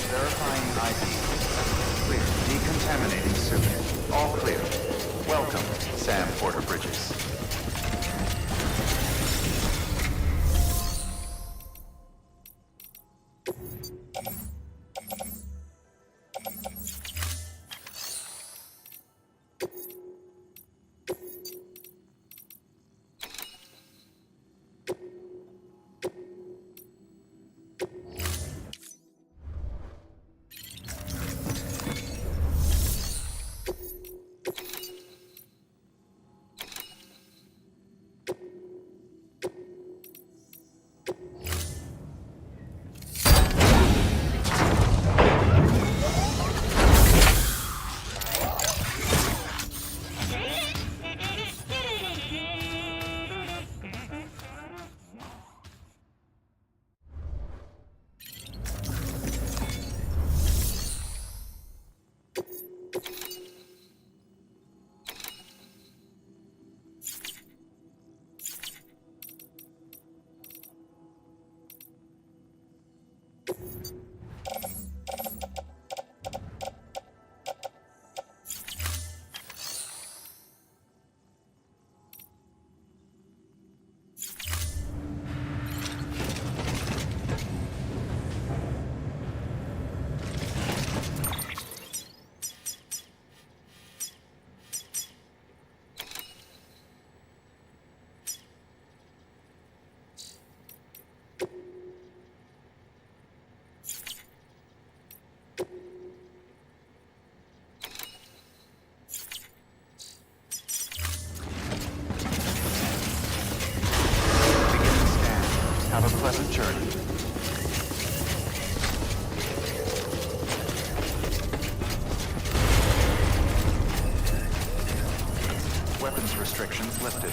Verifying ID. Clear. Decontaminating suit. All clear. Welcome, Sam Porter Bridges. lifted.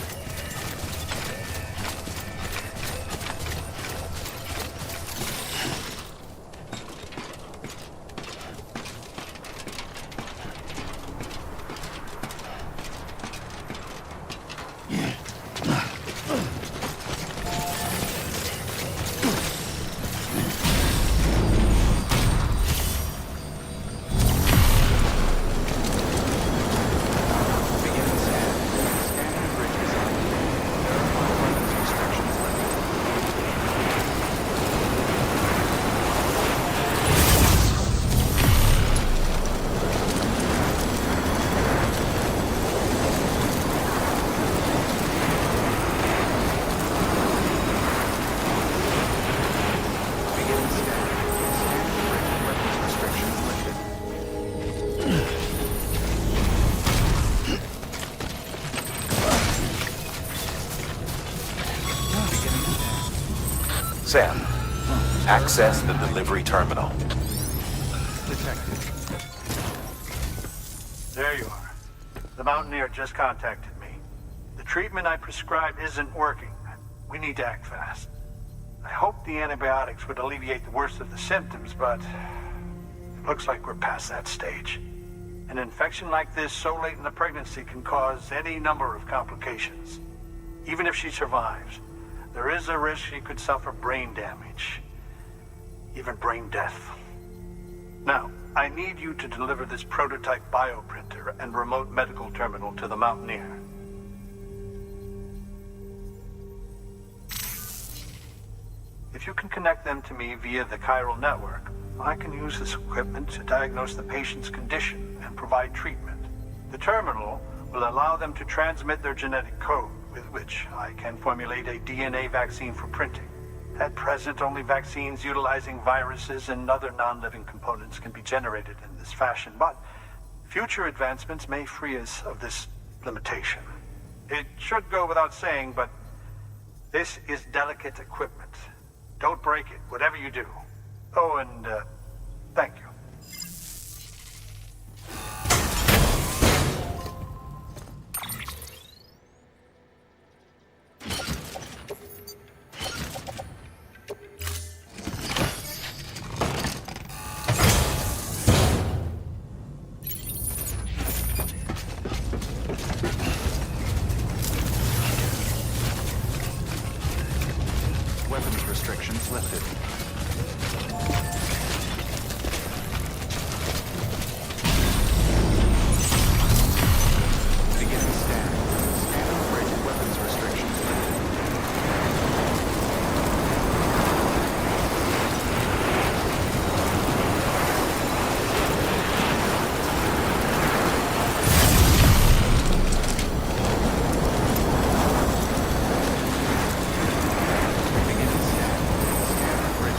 Sam, access the delivery terminal. Detected. There you are. The Mountaineer just contacted me. The treatment I prescribed isn't working. We need to act fast. I hoped the antibiotics would alleviate the worst of the symptoms, but it looks like we're past that stage. An infection like this so late in the pregnancy can cause any number of complications. Even if she survives, there is a risk she could suffer brain damage, even brain death. Now, I need you to deliver this prototype bioprinter and remote medical terminal to the Mountaineer. If you can connect them to me via the chiral network, I can use this equipment to diagnose the patient's condition and provide treatment. The terminal will allow them to transmit their genetic code, with which I can formulate a DNA vaccine for printing. At present, only vaccines utilizing viruses and other non-living components can be generated in this fashion, but future advancements may free us of this limitation. It should go without saying, but this is delicate equipment. Don't break it, whatever you do. Oh, and thank you. Weapons restrictions lifted. Beginning scan. Scanning bridge weapons restrictions lifted. Beginning scan. Scanning bridge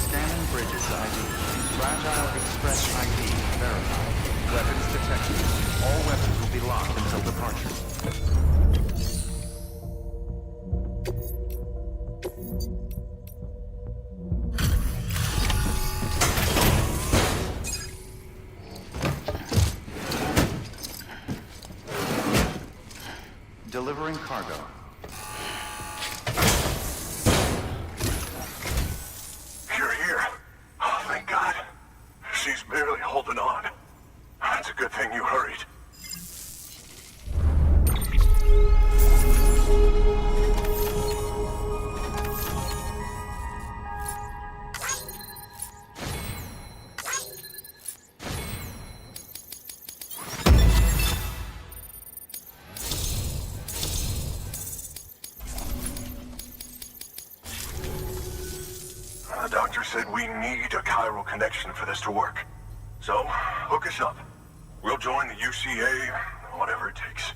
Scanning bridges ID. Fragile Express ID verified. Weapons detected. All weapons will be locked until departure. Delivering cargo. You're here. Oh, thank God. She's barely holding on. It's a good thing you hurried. The doctor said we need a chiral connection for this to work. So, hook us up. We'll join the UCA, whatever it takes.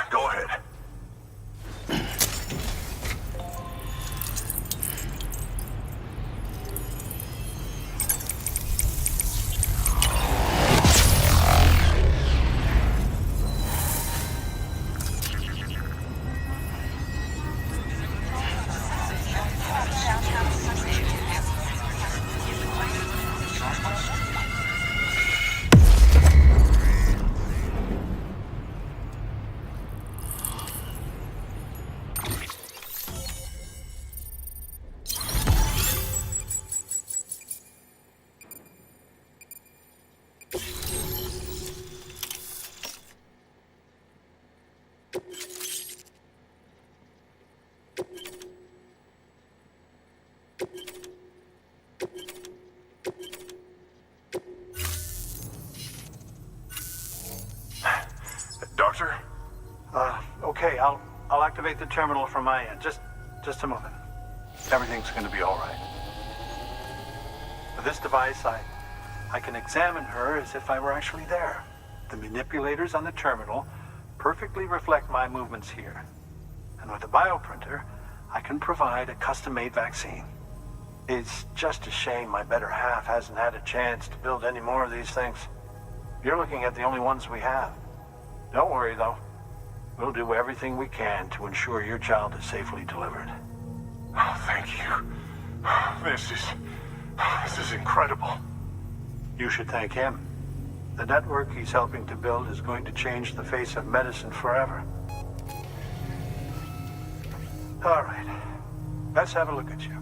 Go ahead. Doctor? Okay, I'll activate the terminal from my end. Just a moment. Everything's gonna be all right. With this device, I can examine her as if I were actually there. The manipulators on the terminal perfectly reflect my movements here. And with the bioprinter, I can provide a custom-made vaccine. It's just a shame my better half hasn't had a chance to build any more of these things. You're looking at the only ones we have. Don't worry, though. We'll do everything we can to ensure your child is safely delivered. Oh, thank you. This is incredible. You should thank him. The network he's helping to build is going to change the face of medicine forever. All right. Let's have a look at you.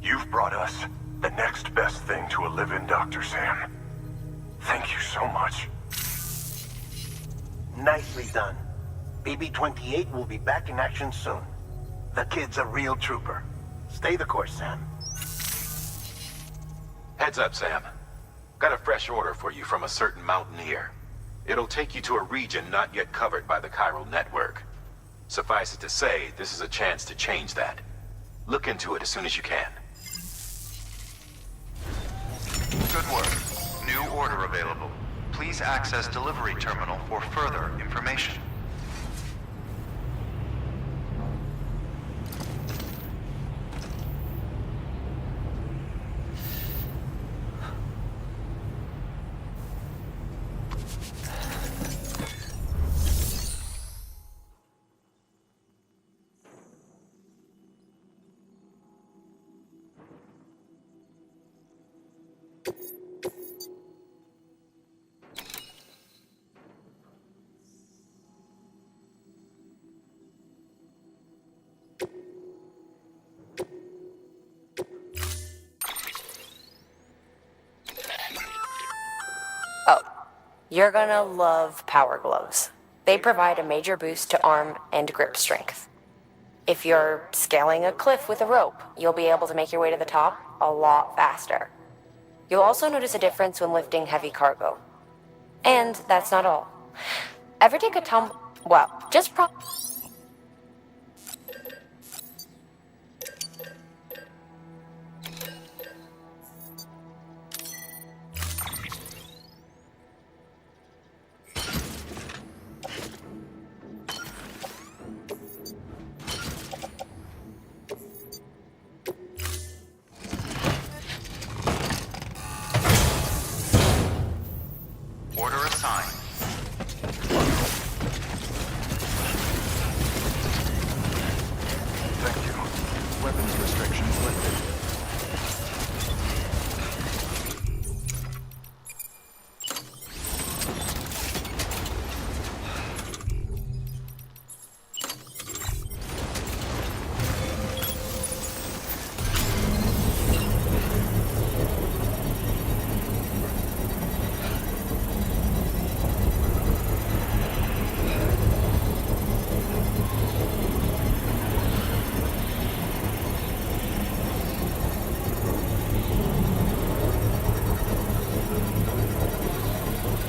You've brought us the next best thing to a living, Dr. Sam. Thank you so much. Nicely done. BB-28 will be back in action soon. The kid's a real trooper. Stay the course, Sam. Heads up, Sam. Got a fresh order for you from a certain mountaineer. It'll take you to a region not yet covered by the chiral network. Suffice it to say, this is a chance to change that. Look into it as soon as you can. Good work. New order available. Please access delivery terminal for further information. Oh, you're gonna love power gloves. They provide a major boost to arm and grip strength. If you're scaling a cliff with a rope, you'll be able to make your way to the top a lot faster. You'll also notice a difference when lifting heavy cargo. And that's not all. Ever take a well, just restrictions lifted.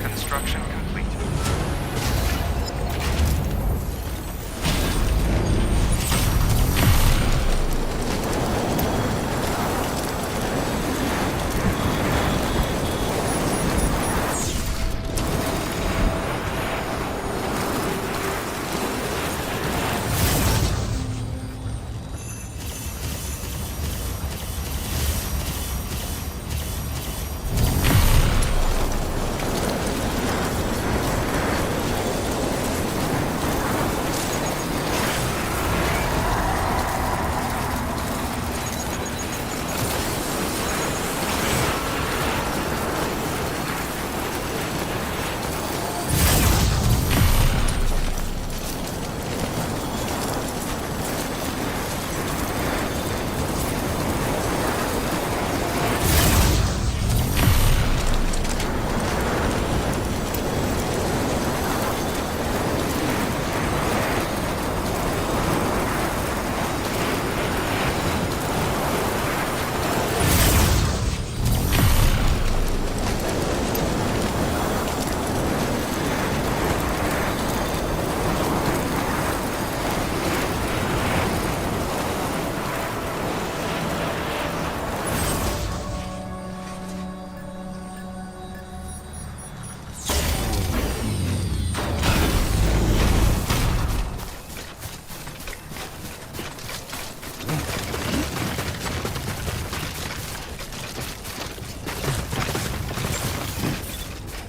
Construction complete.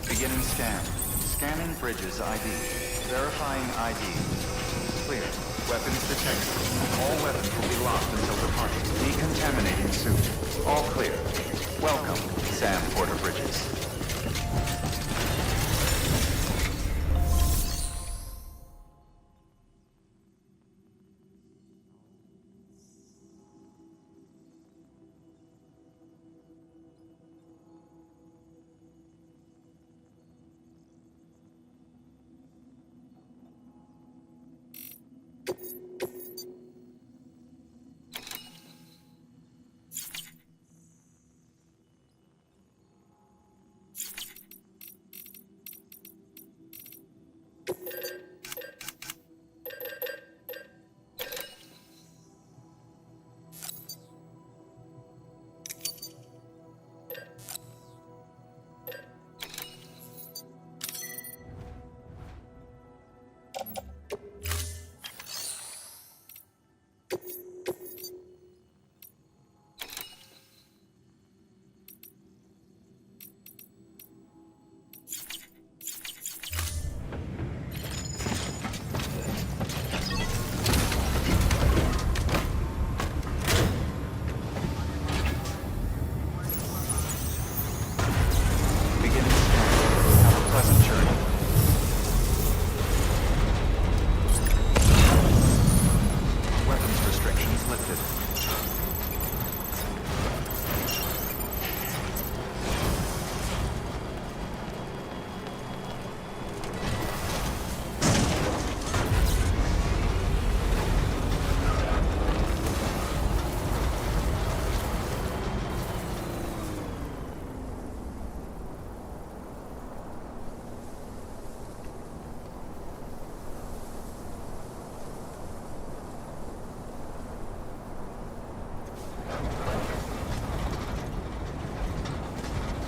Beginning scan. Scanning bridges ID. Verifying ID. Clear. Weapons detected. All weapons will be locked until departure. Decontaminating suit. All clear. Welcome, Sam Porter Bridges.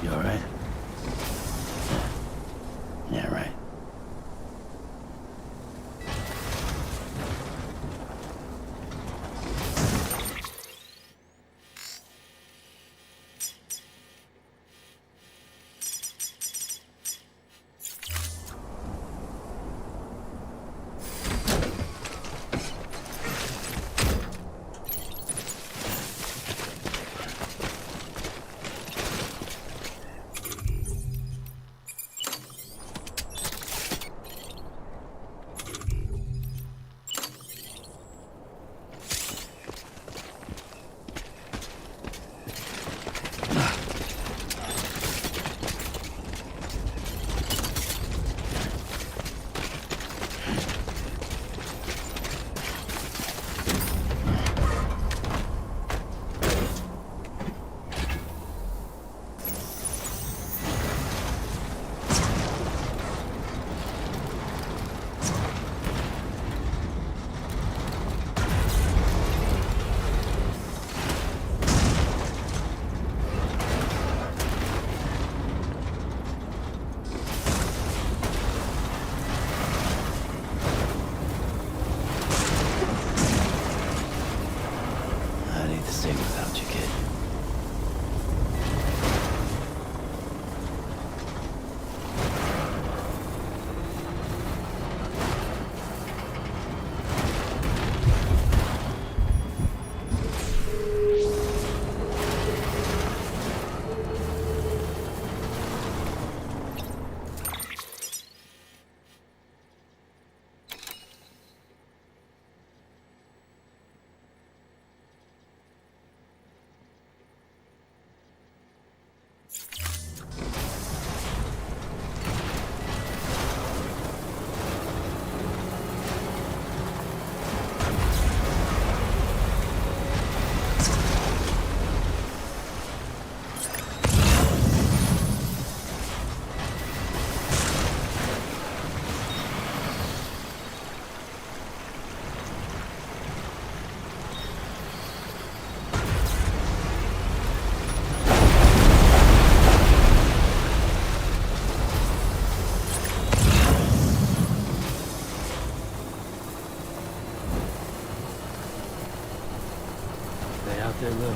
You alright? Yeah, right. sing without you, kid. Stay out there, Lou.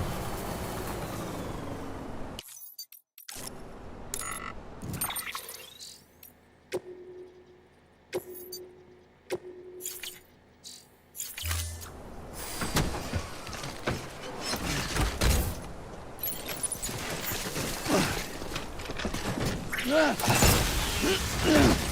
Ah!